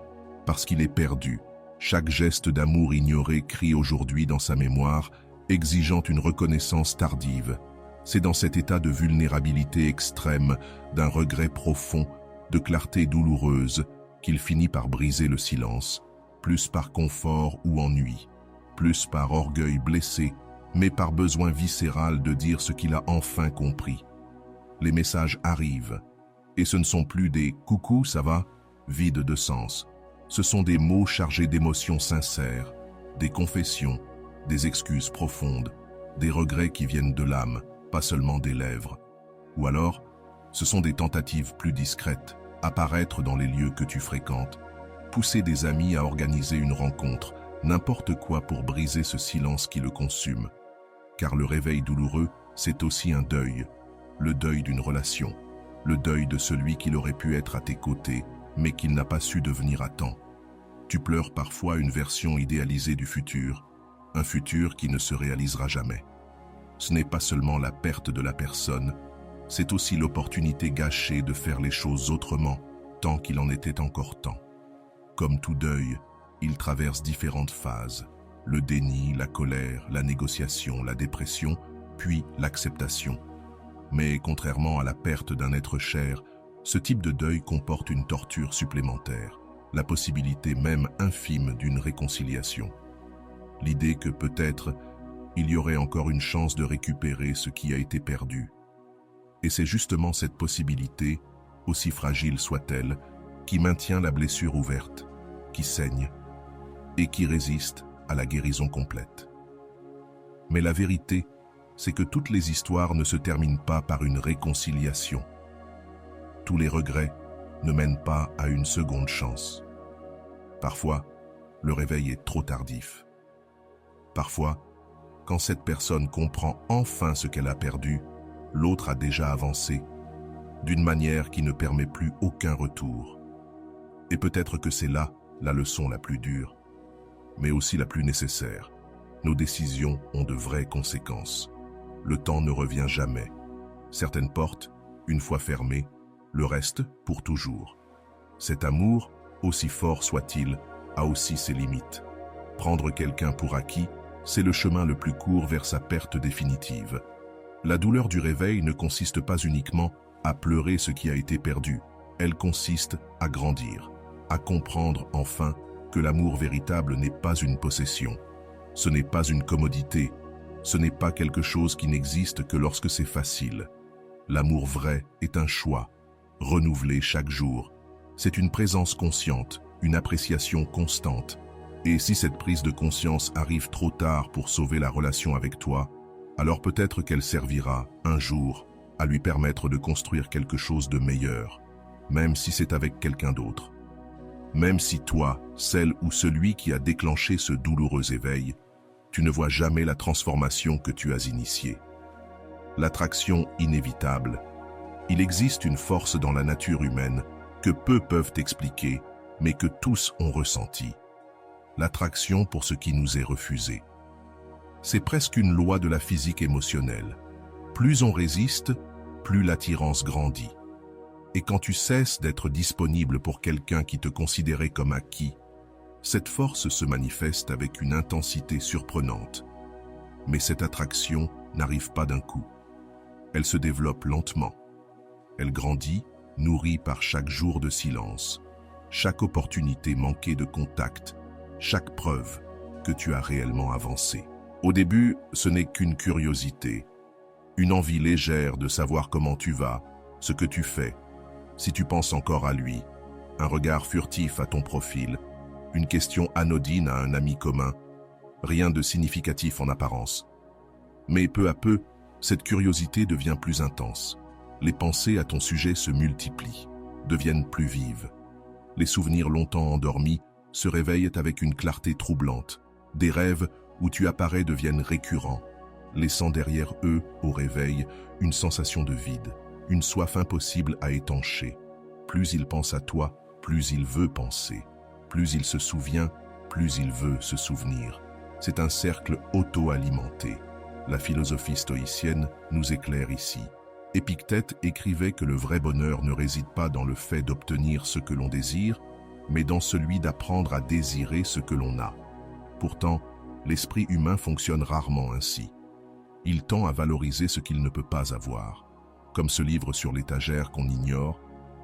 parce qu'il est perdu. Chaque geste d'amour ignoré crie aujourd'hui dans sa mémoire, exigeant une reconnaissance tardive. C'est dans cet état de vulnérabilité extrême, d'un regret profond, de clarté douloureuse, qu'il finit par briser le silence, plus par confort ou ennui, plus par orgueil blessé, mais par besoin viscéral de dire ce qu'il a enfin compris. Les messages arrivent, et ce ne sont plus des « coucou, ça va ?» vides de sens. Ce sont des mots chargés d'émotions sincères, des confessions, des excuses profondes, des regrets qui viennent de l'âme, pas seulement des lèvres. Ou alors, ce sont des tentatives plus discrètes, apparaître dans les lieux que tu fréquentes, pousser des amis à organiser une rencontre, n'importe quoi pour briser ce silence qui le consume. Car le réveil douloureux, c'est aussi un deuil, le deuil d'une relation, le deuil de celui qui aurait pu être à tes côtés, mais qu'il n'a pas su devenir à temps. Tu pleures parfois une version idéalisée du futur, un futur qui ne se réalisera jamais. Ce n'est pas seulement la perte de la personne, c'est aussi l'opportunité gâchée de faire les choses autrement, tant qu'il en était encore temps. Comme tout deuil, il traverse différentes phases. Le déni, la colère, la négociation, la dépression, puis l'acceptation. Mais contrairement à la perte d'un être cher, ce type de deuil comporte une torture supplémentaire, la possibilité même infime d'une réconciliation. L'idée que peut-être il y aurait encore une chance de récupérer ce qui a été perdu. Et c'est justement cette possibilité, aussi fragile soit-elle, qui maintient la blessure ouverte, qui saigne et qui résiste à la guérison complète. Mais la vérité, c'est que toutes les histoires ne se terminent pas par une réconciliation. Tous les regrets ne mènent pas à une seconde chance. Parfois, le réveil est trop tardif. Parfois, quand cette personne comprend enfin ce qu'elle a perdu, l'autre a déjà avancé, d'une manière qui ne permet plus aucun retour. Et peut-être que c'est là la leçon la plus dure, mais aussi la plus nécessaire. Nos décisions ont de vraies conséquences. Le temps ne revient jamais. Certaines portes, une fois fermées, le reste pour toujours. Cet amour, aussi fort soit-il, a aussi ses limites. Prendre quelqu'un pour acquis, c'est le chemin le plus court vers sa perte définitive. La douleur du réveil ne consiste pas uniquement à pleurer ce qui a été perdu. Elle consiste à grandir, à comprendre enfin que l'amour véritable n'est pas une possession. Ce n'est pas une commodité, Ce n'est pas quelque chose qui n'existe que lorsque c'est facile. L'amour vrai est un choix, renouvelé chaque jour. C'est une présence consciente, une appréciation constante. Et si cette prise de conscience arrive trop tard pour sauver la relation avec toi, alors peut-être qu'elle servira, un jour, à lui permettre de construire quelque chose de meilleur, même si c'est avec quelqu'un d'autre. Même si toi, celle ou celui qui a déclenché ce douloureux éveil, tu ne vois jamais la transformation que tu as initiée. L'attraction inévitable. Il existe une force dans la nature humaine que peu peuvent expliquer, mais que tous ont ressenti. L'attraction pour ce qui nous est refusé. C'est presque une loi de la physique émotionnelle. Plus on résiste, plus l'attirance grandit. Et quand tu cesses d'être disponible pour quelqu'un qui te considérait comme acquis, cette force se manifeste avec une intensité surprenante. Mais cette attraction n'arrive pas d'un coup. Elle se développe lentement. Elle grandit, nourrie par chaque jour de silence, chaque opportunité manquée de contact, chaque preuve que tu as réellement avancé. Au début, ce n'est qu'une curiosité, une envie légère de savoir comment tu vas, ce que tu fais, si tu penses encore à lui, un regard furtif à ton profil, une question anodine à un ami commun, rien de significatif en apparence. Mais peu à peu, cette curiosité devient plus intense. Les pensées à ton sujet se multiplient, deviennent plus vives. Les souvenirs longtemps endormis se réveillent avec une clarté troublante. Des rêves où tu apparais deviennent récurrents, laissant derrière eux, au réveil, une sensation de vide, une soif impossible à étancher. Plus il pense à toi, plus il veut penser. Plus il se souvient, plus il veut se souvenir. C'est un cercle auto-alimenté. La philosophie stoïcienne nous éclaire ici. Épictète écrivait que le vrai bonheur ne réside pas dans le fait d'obtenir ce que l'on désire, mais dans celui d'apprendre à désirer ce que l'on a. Pourtant, l'esprit humain fonctionne rarement ainsi. Il tend à valoriser ce qu'il ne peut pas avoir, comme ce livre sur l'étagère qu'on ignore,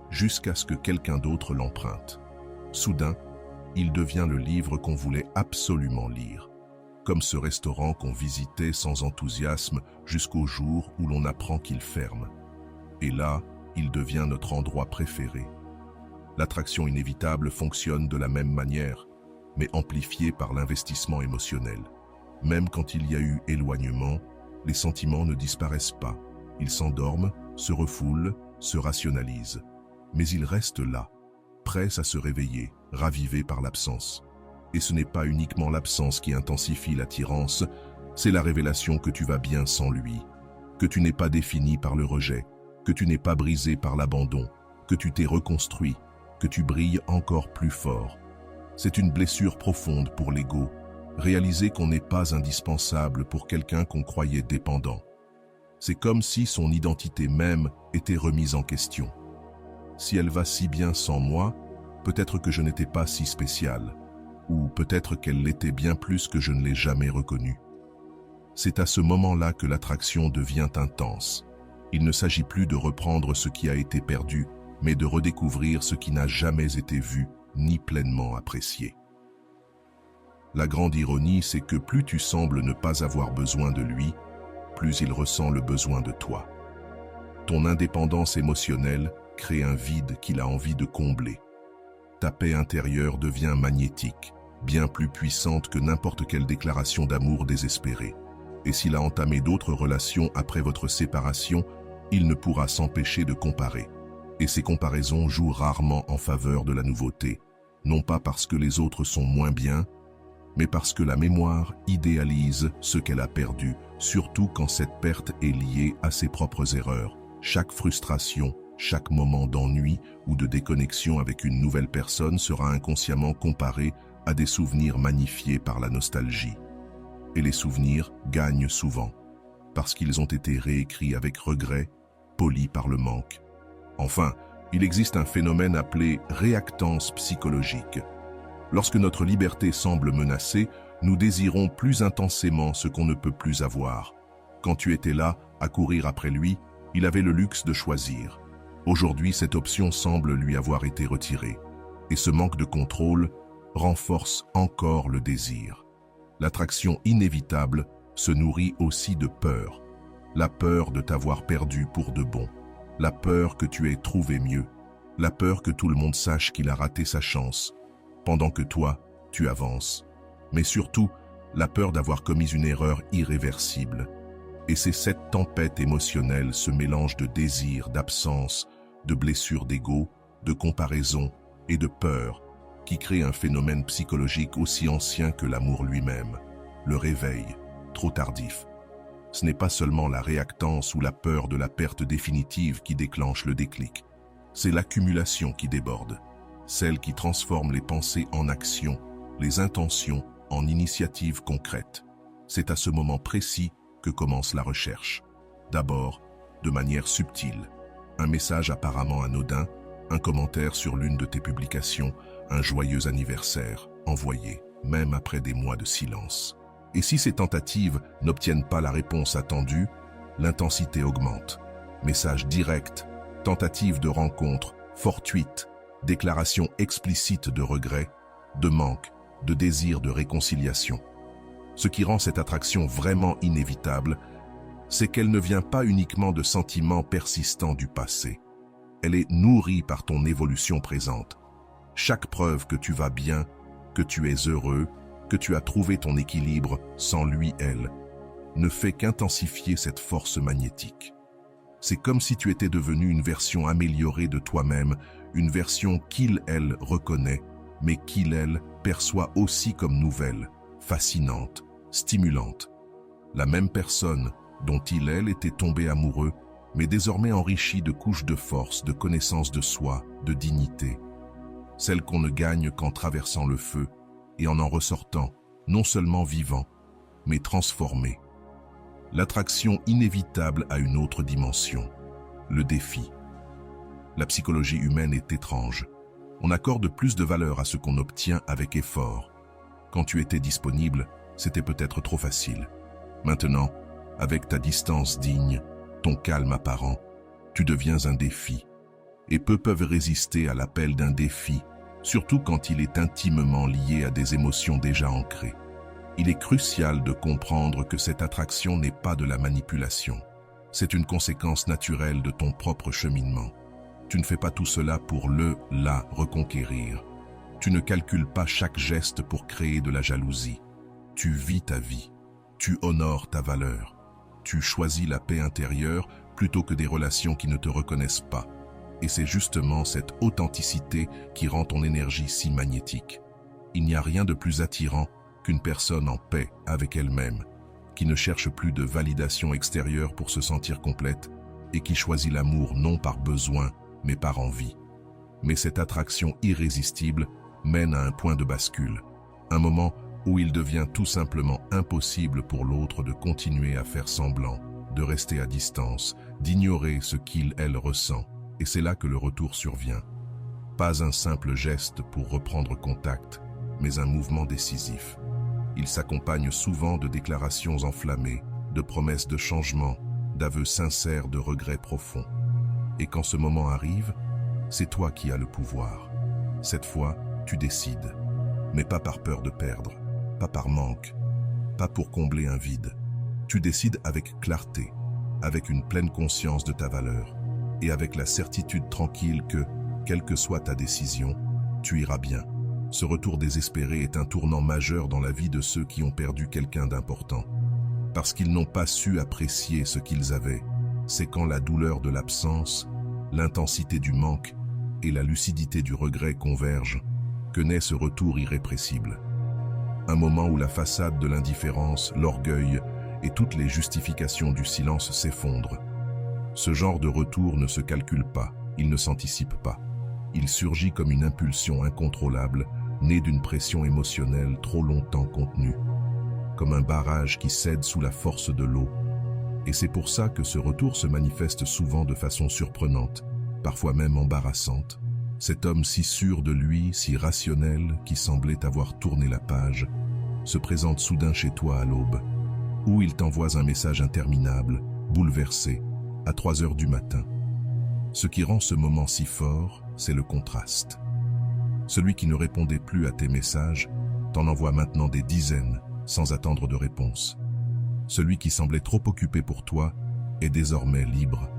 jusqu'à ce que quelqu'un d'autre l'emprunte. Soudain, il devient le livre qu'on voulait absolument lire, comme ce restaurant qu'on visitait sans enthousiasme jusqu'au jour où l'on apprend qu'il ferme. Et là, il devient notre endroit préféré. L'attraction inévitable fonctionne de la même manière, mais amplifiée par l'investissement émotionnel. Même quand il y a eu éloignement, les sentiments ne disparaissent pas. Ils s'endorment, se refoulent, se rationalisent. Mais ils restent là, prêts à se réveiller, ravivés par l'absence. Et ce n'est pas uniquement l'absence qui intensifie l'attirance, c'est la révélation que tu vas bien sans lui, que tu n'es pas défini par le rejet, que tu n'es pas brisé par l'abandon, que tu t'es reconstruit, que tu brilles encore plus fort. C'est une blessure profonde pour l'ego, réaliser qu'on n'est pas indispensable pour quelqu'un qu'on croyait dépendant. C'est comme si son identité même était remise en question. Si elle va si bien sans moi, peut-être que je n'étais pas si spécial, ou peut-être qu'elle l'était bien plus que je ne l'ai jamais reconnue. C'est à ce moment-là que l'attraction devient intense. Il ne s'agit plus de reprendre ce qui a été perdu, mais de redécouvrir ce qui n'a jamais été vu, ni pleinement apprécié. La grande ironie, c'est que plus tu sembles ne pas avoir besoin de lui, plus il ressent le besoin de toi. Ton indépendance émotionnelle crée un vide qu'il a envie de combler. Ta paix intérieure devient magnétique, bien plus puissante que n'importe quelle déclaration d'amour désespérée. Et s'il a entamé d'autres relations après votre séparation, il ne pourra s'empêcher de comparer. Et ces comparaisons jouent rarement en faveur de la nouveauté, non pas parce que les autres sont moins bien, mais parce que la mémoire idéalise ce qu'elle a perdu, surtout quand cette perte est liée à ses propres erreurs. Chaque frustration, chaque moment d'ennui ou de déconnexion avec une nouvelle personne sera inconsciemment comparé à des souvenirs magnifiés par la nostalgie. Et les souvenirs gagnent souvent, parce qu'ils ont été réécrits avec regret, polis par le manque. Enfin, il existe un phénomène appelé réactance psychologique. Lorsque notre liberté semble menacée, nous désirons plus intensément ce qu'on ne peut plus avoir. Quand tu étais là, à courir après lui, il avait le luxe de choisir. Aujourd'hui, cette option semble lui avoir été retirée. Et ce manque de contrôle renforce encore le désir. L'attraction inévitable se nourrit aussi de peur. La peur de t'avoir perdu pour de bon. La peur que tu aies trouvé mieux. La peur que tout le monde sache qu'il a raté sa chance, pendant que toi, tu avances. Mais surtout, la peur d'avoir commis une erreur irréversible. Et c'est cette tempête émotionnelle, ce mélange de désir, d'absence, de blessures d'ego, de comparaison et de peur, qui crée un phénomène psychologique aussi ancien que l'amour lui-même, le réveil, trop tardif. Ce n'est pas seulement la réactance ou la peur de la perte définitive qui déclenche le déclic. C'est l'accumulation qui déborde, celle qui transforme les pensées en actions, les intentions en initiatives concrètes. C'est à ce moment précis que commence la recherche. D'abord, de manière subtile, un message apparemment anodin, un commentaire sur l'une de tes publications, un joyeux anniversaire, envoyé, même après des mois de silence. Et si ces tentatives n'obtiennent pas la réponse attendue, l'intensité augmente. Message direct, tentative de rencontre, fortuite, déclaration explicite de regret, de manque, de désir de réconciliation. Ce qui rend cette attraction vraiment inévitable, c'est qu'elle ne vient pas uniquement de sentiments persistants du passé. Elle est nourrie par ton évolution présente. Chaque preuve que tu vas bien, que tu es heureux, que tu as trouvé ton équilibre sans lui, elle, ne fait qu'intensifier cette force magnétique. C'est comme si tu étais devenu une version améliorée de toi-même, une version qu'il, elle, reconnaît, mais qu'il, elle, perçoit aussi comme nouvelle, fascinante, stimulante. La même personne dont il, elle, était tombé amoureux, mais désormais enrichie de couches de force, de connaissance de soi, de dignité. Celle qu'on ne gagne qu'en traversant le feu et en ressortant, non seulement vivant, mais transformé. L'attraction inévitable a une autre dimension, le défi. La psychologie humaine est étrange. On accorde plus de valeur à ce qu'on obtient avec effort. Quand tu étais disponible, c'était peut-être trop facile. Maintenant, avec ta distance digne, ton calme apparent, tu deviens un défi. Et peu peuvent résister à l'appel d'un défi, surtout quand il est intimement lié à des émotions déjà ancrées. Il est crucial de comprendre que cette attraction n'est pas de la manipulation. C'est une conséquence naturelle de ton propre cheminement. Tu ne fais pas tout cela pour la reconquérir. Tu ne calcules pas chaque geste pour créer de la jalousie. Tu vis ta vie. Tu honores ta valeur. Tu choisis la paix intérieure plutôt que des relations qui ne te reconnaissent pas. Et c'est justement cette authenticité qui rend ton énergie si magnétique. Il n'y a rien de plus attirant qu'une personne en paix avec elle-même, qui ne cherche plus de validation extérieure pour se sentir complète et qui choisit l'amour non par besoin, mais par envie. Mais cette attraction irrésistible mène à un point de bascule, un moment où il devient tout simplement impossible pour l'autre de continuer à faire semblant, de rester à distance, d'ignorer ce qu'il, elle ressent. Et c'est là que le retour survient. Pas un simple geste pour reprendre contact, mais un mouvement décisif. Il s'accompagne souvent de déclarations enflammées, de promesses de changement, d'aveux sincères de regrets profonds. Et quand ce moment arrive, c'est toi qui as le pouvoir. Cette fois, tu décides, mais pas par peur de perdre, pas par manque, pas pour combler un vide. Tu décides avec clarté, avec une pleine conscience de ta valeur, et avec la certitude tranquille que, quelle que soit ta décision, tu iras bien. Ce retour désespéré est un tournant majeur dans la vie de ceux qui ont perdu quelqu'un d'important. Parce qu'ils n'ont pas su apprécier ce qu'ils avaient. C'est quand la douleur de l'absence, l'intensité du manque et la lucidité du regret convergent que naît ce retour irrépressible. Un moment où la façade de l'indifférence, l'orgueil et toutes les justifications du silence s'effondrent. Ce genre de retour ne se calcule pas, il ne s'anticipe pas. Il surgit comme une impulsion incontrôlable, née d'une pression émotionnelle trop longtemps contenue, comme un barrage qui cède sous la force de l'eau. Et c'est pour ça que ce retour se manifeste souvent de façon surprenante, parfois même embarrassante. Cet homme si sûr de lui, si rationnel, qui semblait avoir tourné la page, se présente soudain chez toi à l'aube, où il t'envoie un message interminable, bouleversé, à 3 heures du matin. Ce qui rend ce moment si fort, c'est le contraste. Celui qui ne répondait plus à tes messages t'en envoie maintenant des dizaines, sans attendre de réponse. Celui qui semblait trop occupé pour toi est désormais libre,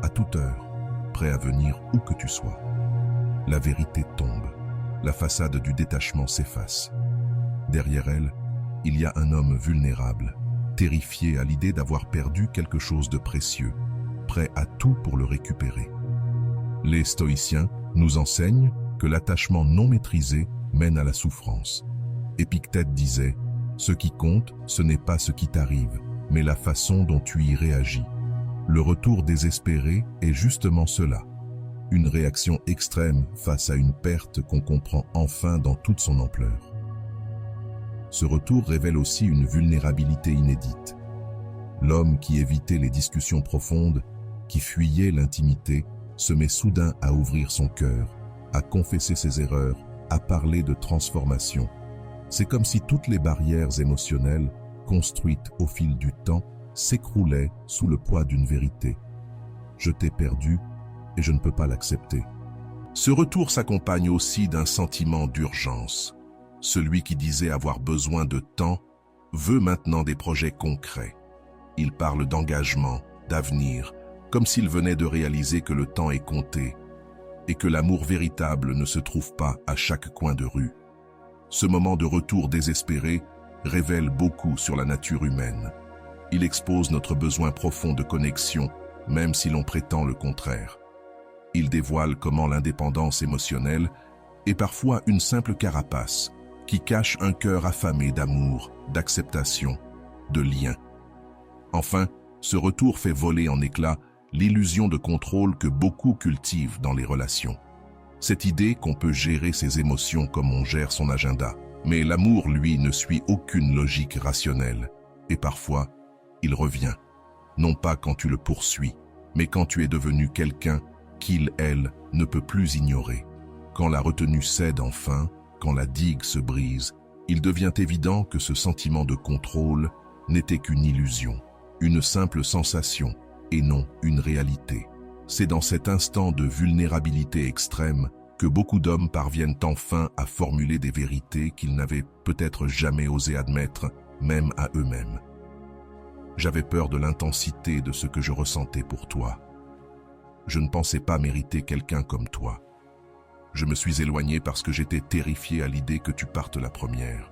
à toute heure, prêt à venir où que tu sois. La vérité tombe, la façade du détachement s'efface. Derrière elle, il y a un homme vulnérable, terrifié à l'idée d'avoir perdu quelque chose de précieux, prêt à tout pour le récupérer. Les stoïciens nous enseignent que l'attachement non maîtrisé mène à la souffrance. Épictète disait « Ce qui compte, ce n'est pas ce qui t'arrive, mais la façon dont tu y réagis. » Le retour désespéré est justement cela. Une réaction extrême face à une perte qu'on comprend enfin dans toute son ampleur. Ce retour révèle aussi une vulnérabilité inédite. L'homme qui évitait les discussions profondes, qui fuyait l'intimité, se met soudain à ouvrir son cœur, à confesser ses erreurs, à parler de transformation. C'est comme si toutes les barrières émotionnelles, construites au fil du temps, s'écroulaient sous le poids d'une vérité. Je t'ai perdu et je ne peux pas l'accepter. Ce retour s'accompagne aussi d'un sentiment d'urgence. Celui qui disait avoir besoin de temps veut maintenant des projets concrets. Il parle d'engagement, d'avenir, comme s'il venait de réaliser que le temps est compté et que l'amour véritable ne se trouve pas à chaque coin de rue. Ce moment de retour désespéré révèle beaucoup sur la nature humaine. Il expose notre besoin profond de connexion, même si l'on prétend le contraire. Il dévoile comment l'indépendance émotionnelle est parfois une simple carapace qui cache un cœur affamé d'amour, d'acceptation, de lien. Enfin, ce retour fait voler en éclats l'illusion de contrôle que beaucoup cultivent dans les relations. Cette idée qu'on peut gérer ses émotions comme on gère son agenda. Mais l'amour, lui, ne suit aucune logique rationnelle. Et parfois, il revient. Non pas quand tu le poursuis, mais quand tu es devenu quelqu'un qu'il, elle, ne peut plus ignorer. Quand la retenue cède enfin, quand la digue se brise, il devient évident que ce sentiment de contrôle n'était qu'une illusion, une simple sensation, et non une réalité. C'est dans cet instant de vulnérabilité extrême que beaucoup d'hommes parviennent enfin à formuler des vérités qu'ils n'avaient peut-être jamais osé admettre, même à eux-mêmes. J'avais peur de l'intensité de ce que je ressentais pour toi. Je ne pensais pas mériter quelqu'un comme toi. Je me suis éloigné parce que j'étais terrifié à l'idée que tu partes la première.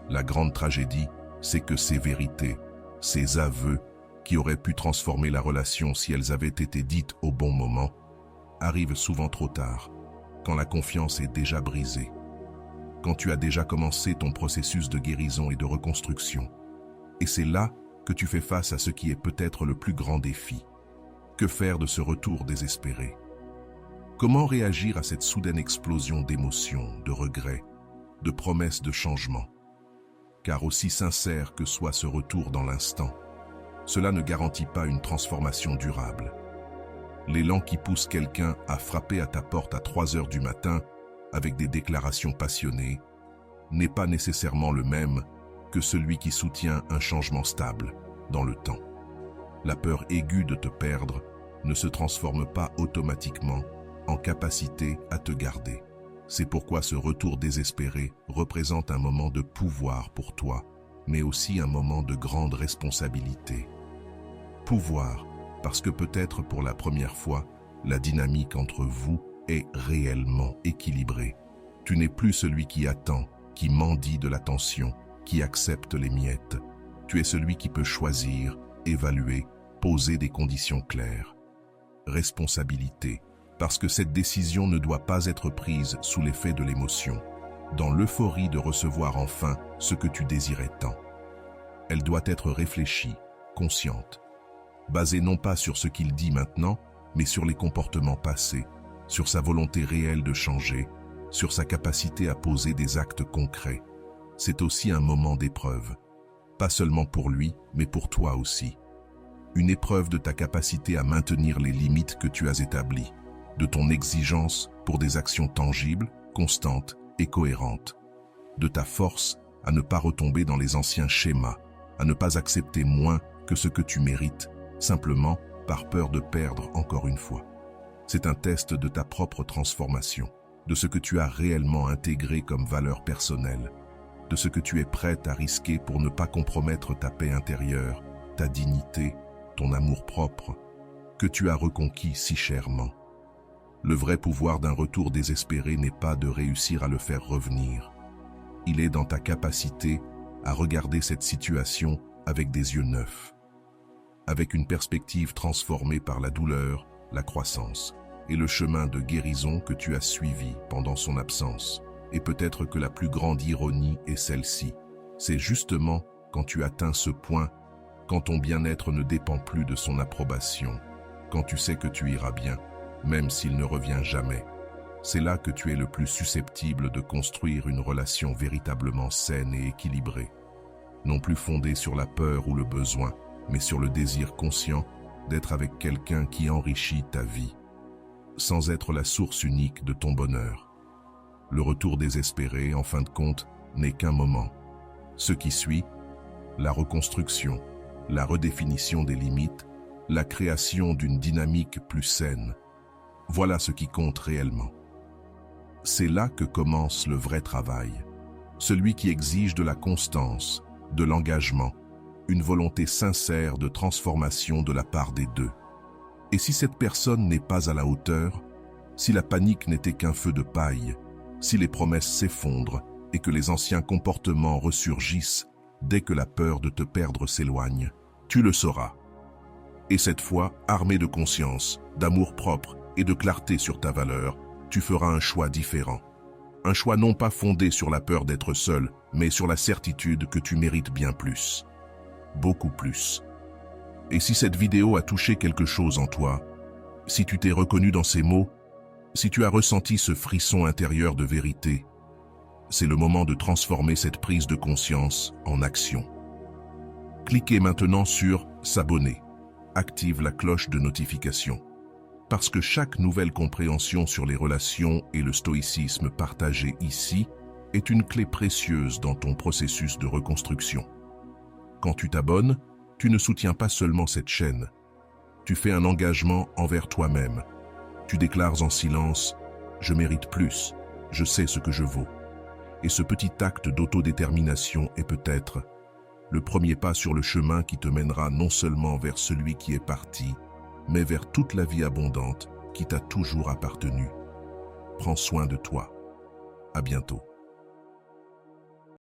La grande tragédie, c'est que ces vérités, ces aveux, qui auraient pu transformer la relation si elles avaient été dites au bon moment, arrivent souvent trop tard, quand la confiance est déjà brisée, quand tu as déjà commencé ton processus de guérison et de reconstruction. Et c'est là que tu fais face à ce qui est peut-être le plus grand défi. Que faire de ce retour désespéré? Comment réagir à cette soudaine explosion d'émotions, de regrets, de promesses de changement? Car aussi sincère que soit ce retour dans l'instant, cela ne garantit pas une transformation durable. L'élan qui pousse quelqu'un à frapper à ta porte à 3 heures du matin avec des déclarations passionnées n'est pas nécessairement le même que celui qui soutient un changement stable dans le temps. La peur aiguë de te perdre ne se transforme pas automatiquement en capacité à te garder. C'est pourquoi ce retour désespéré représente un moment de pouvoir pour toi, mais aussi un moment de grande responsabilité. Pouvoir, parce que peut-être pour la première fois, la dynamique entre vous est réellement équilibrée. Tu n'es plus celui qui attend, qui mendie de l'attention, qui accepte les miettes. Tu es celui qui peut choisir, évaluer, poser des conditions claires. Responsabilité, parce que cette décision ne doit pas être prise sous l'effet de l'émotion, dans l'euphorie de recevoir enfin ce que tu désirais tant. Elle doit être réfléchie, consciente, basée non pas sur ce qu'il dit maintenant, mais sur les comportements passés, sur sa volonté réelle de changer, sur sa capacité à poser des actes concrets. C'est aussi un moment d'épreuve, pas seulement pour lui, mais pour toi aussi. Une épreuve de ta capacité à maintenir les limites que tu as établies, de ton exigence pour des actions tangibles, constantes et cohérentes, de ta force à ne pas retomber dans les anciens schémas, à ne pas accepter moins que ce que tu mérites, simplement par peur de perdre encore une fois. C'est un test de ta propre transformation, de ce que tu as réellement intégré comme valeur personnelle. de ce que tu es prête à risquer pour ne pas compromettre ta paix intérieure, ta dignité, ton amour-propre, que tu as reconquis si chèrement. Le vrai pouvoir d'un retour désespéré n'est pas de réussir à le faire revenir. Il est dans ta capacité à regarder cette situation avec des yeux neufs, avec une perspective transformée par la douleur, la croissance et le chemin de guérison que tu as suivi pendant son absence. Et peut-être que la plus grande ironie est celle-ci. C'est justement quand tu atteins ce point, quand ton bien-être ne dépend plus de son approbation, quand tu sais que tu iras bien, même s'il ne revient jamais. C'est là que tu es le plus susceptible de construire une relation véritablement saine et équilibrée, non plus fondée sur la peur ou le besoin, mais sur le désir conscient d'être avec quelqu'un qui enrichit ta vie, sans être la source unique de ton bonheur. Le retour désespéré, en fin de compte, n'est qu'un moment. Ce qui suit, la reconstruction, la redéfinition des limites, la création d'une dynamique plus saine, voilà ce qui compte réellement. C'est là que commence le vrai travail, celui qui exige de la constance, de l'engagement, une volonté sincère de transformation de la part des deux. Et si cette personne n'est pas à la hauteur, si la panique n'était qu'un feu de paille, si les promesses s'effondrent et que les anciens comportements ressurgissent dès que la peur de te perdre s'éloigne, tu le sauras. Et cette fois, armé de conscience, d'amour-propre et de clarté sur ta valeur, tu feras un choix différent. Un choix non pas fondé sur la peur d'être seul, mais sur la certitude que tu mérites bien plus. Beaucoup plus. Et si cette vidéo a touché quelque chose en toi, si tu t'es reconnu dans ces mots, si tu as ressenti ce frisson intérieur de vérité, c'est le moment de transformer cette prise de conscience en action. Cliquez maintenant sur « S'abonner ». Active la cloche de notification. Parce que chaque nouvelle compréhension sur les relations et le stoïcisme partagé ici est une clé précieuse dans ton processus de reconstruction. Quand tu t'abonnes, tu ne soutiens pas seulement cette chaîne. Tu fais un engagement envers toi-même. Tu déclares en silence « Je mérite plus, je sais ce que je vaux ». Et ce petit acte d'autodétermination est peut-être le premier pas sur le chemin qui te mènera non seulement vers celui qui est parti, mais vers toute la vie abondante qui t'a toujours appartenu. Prends soin de toi. À bientôt.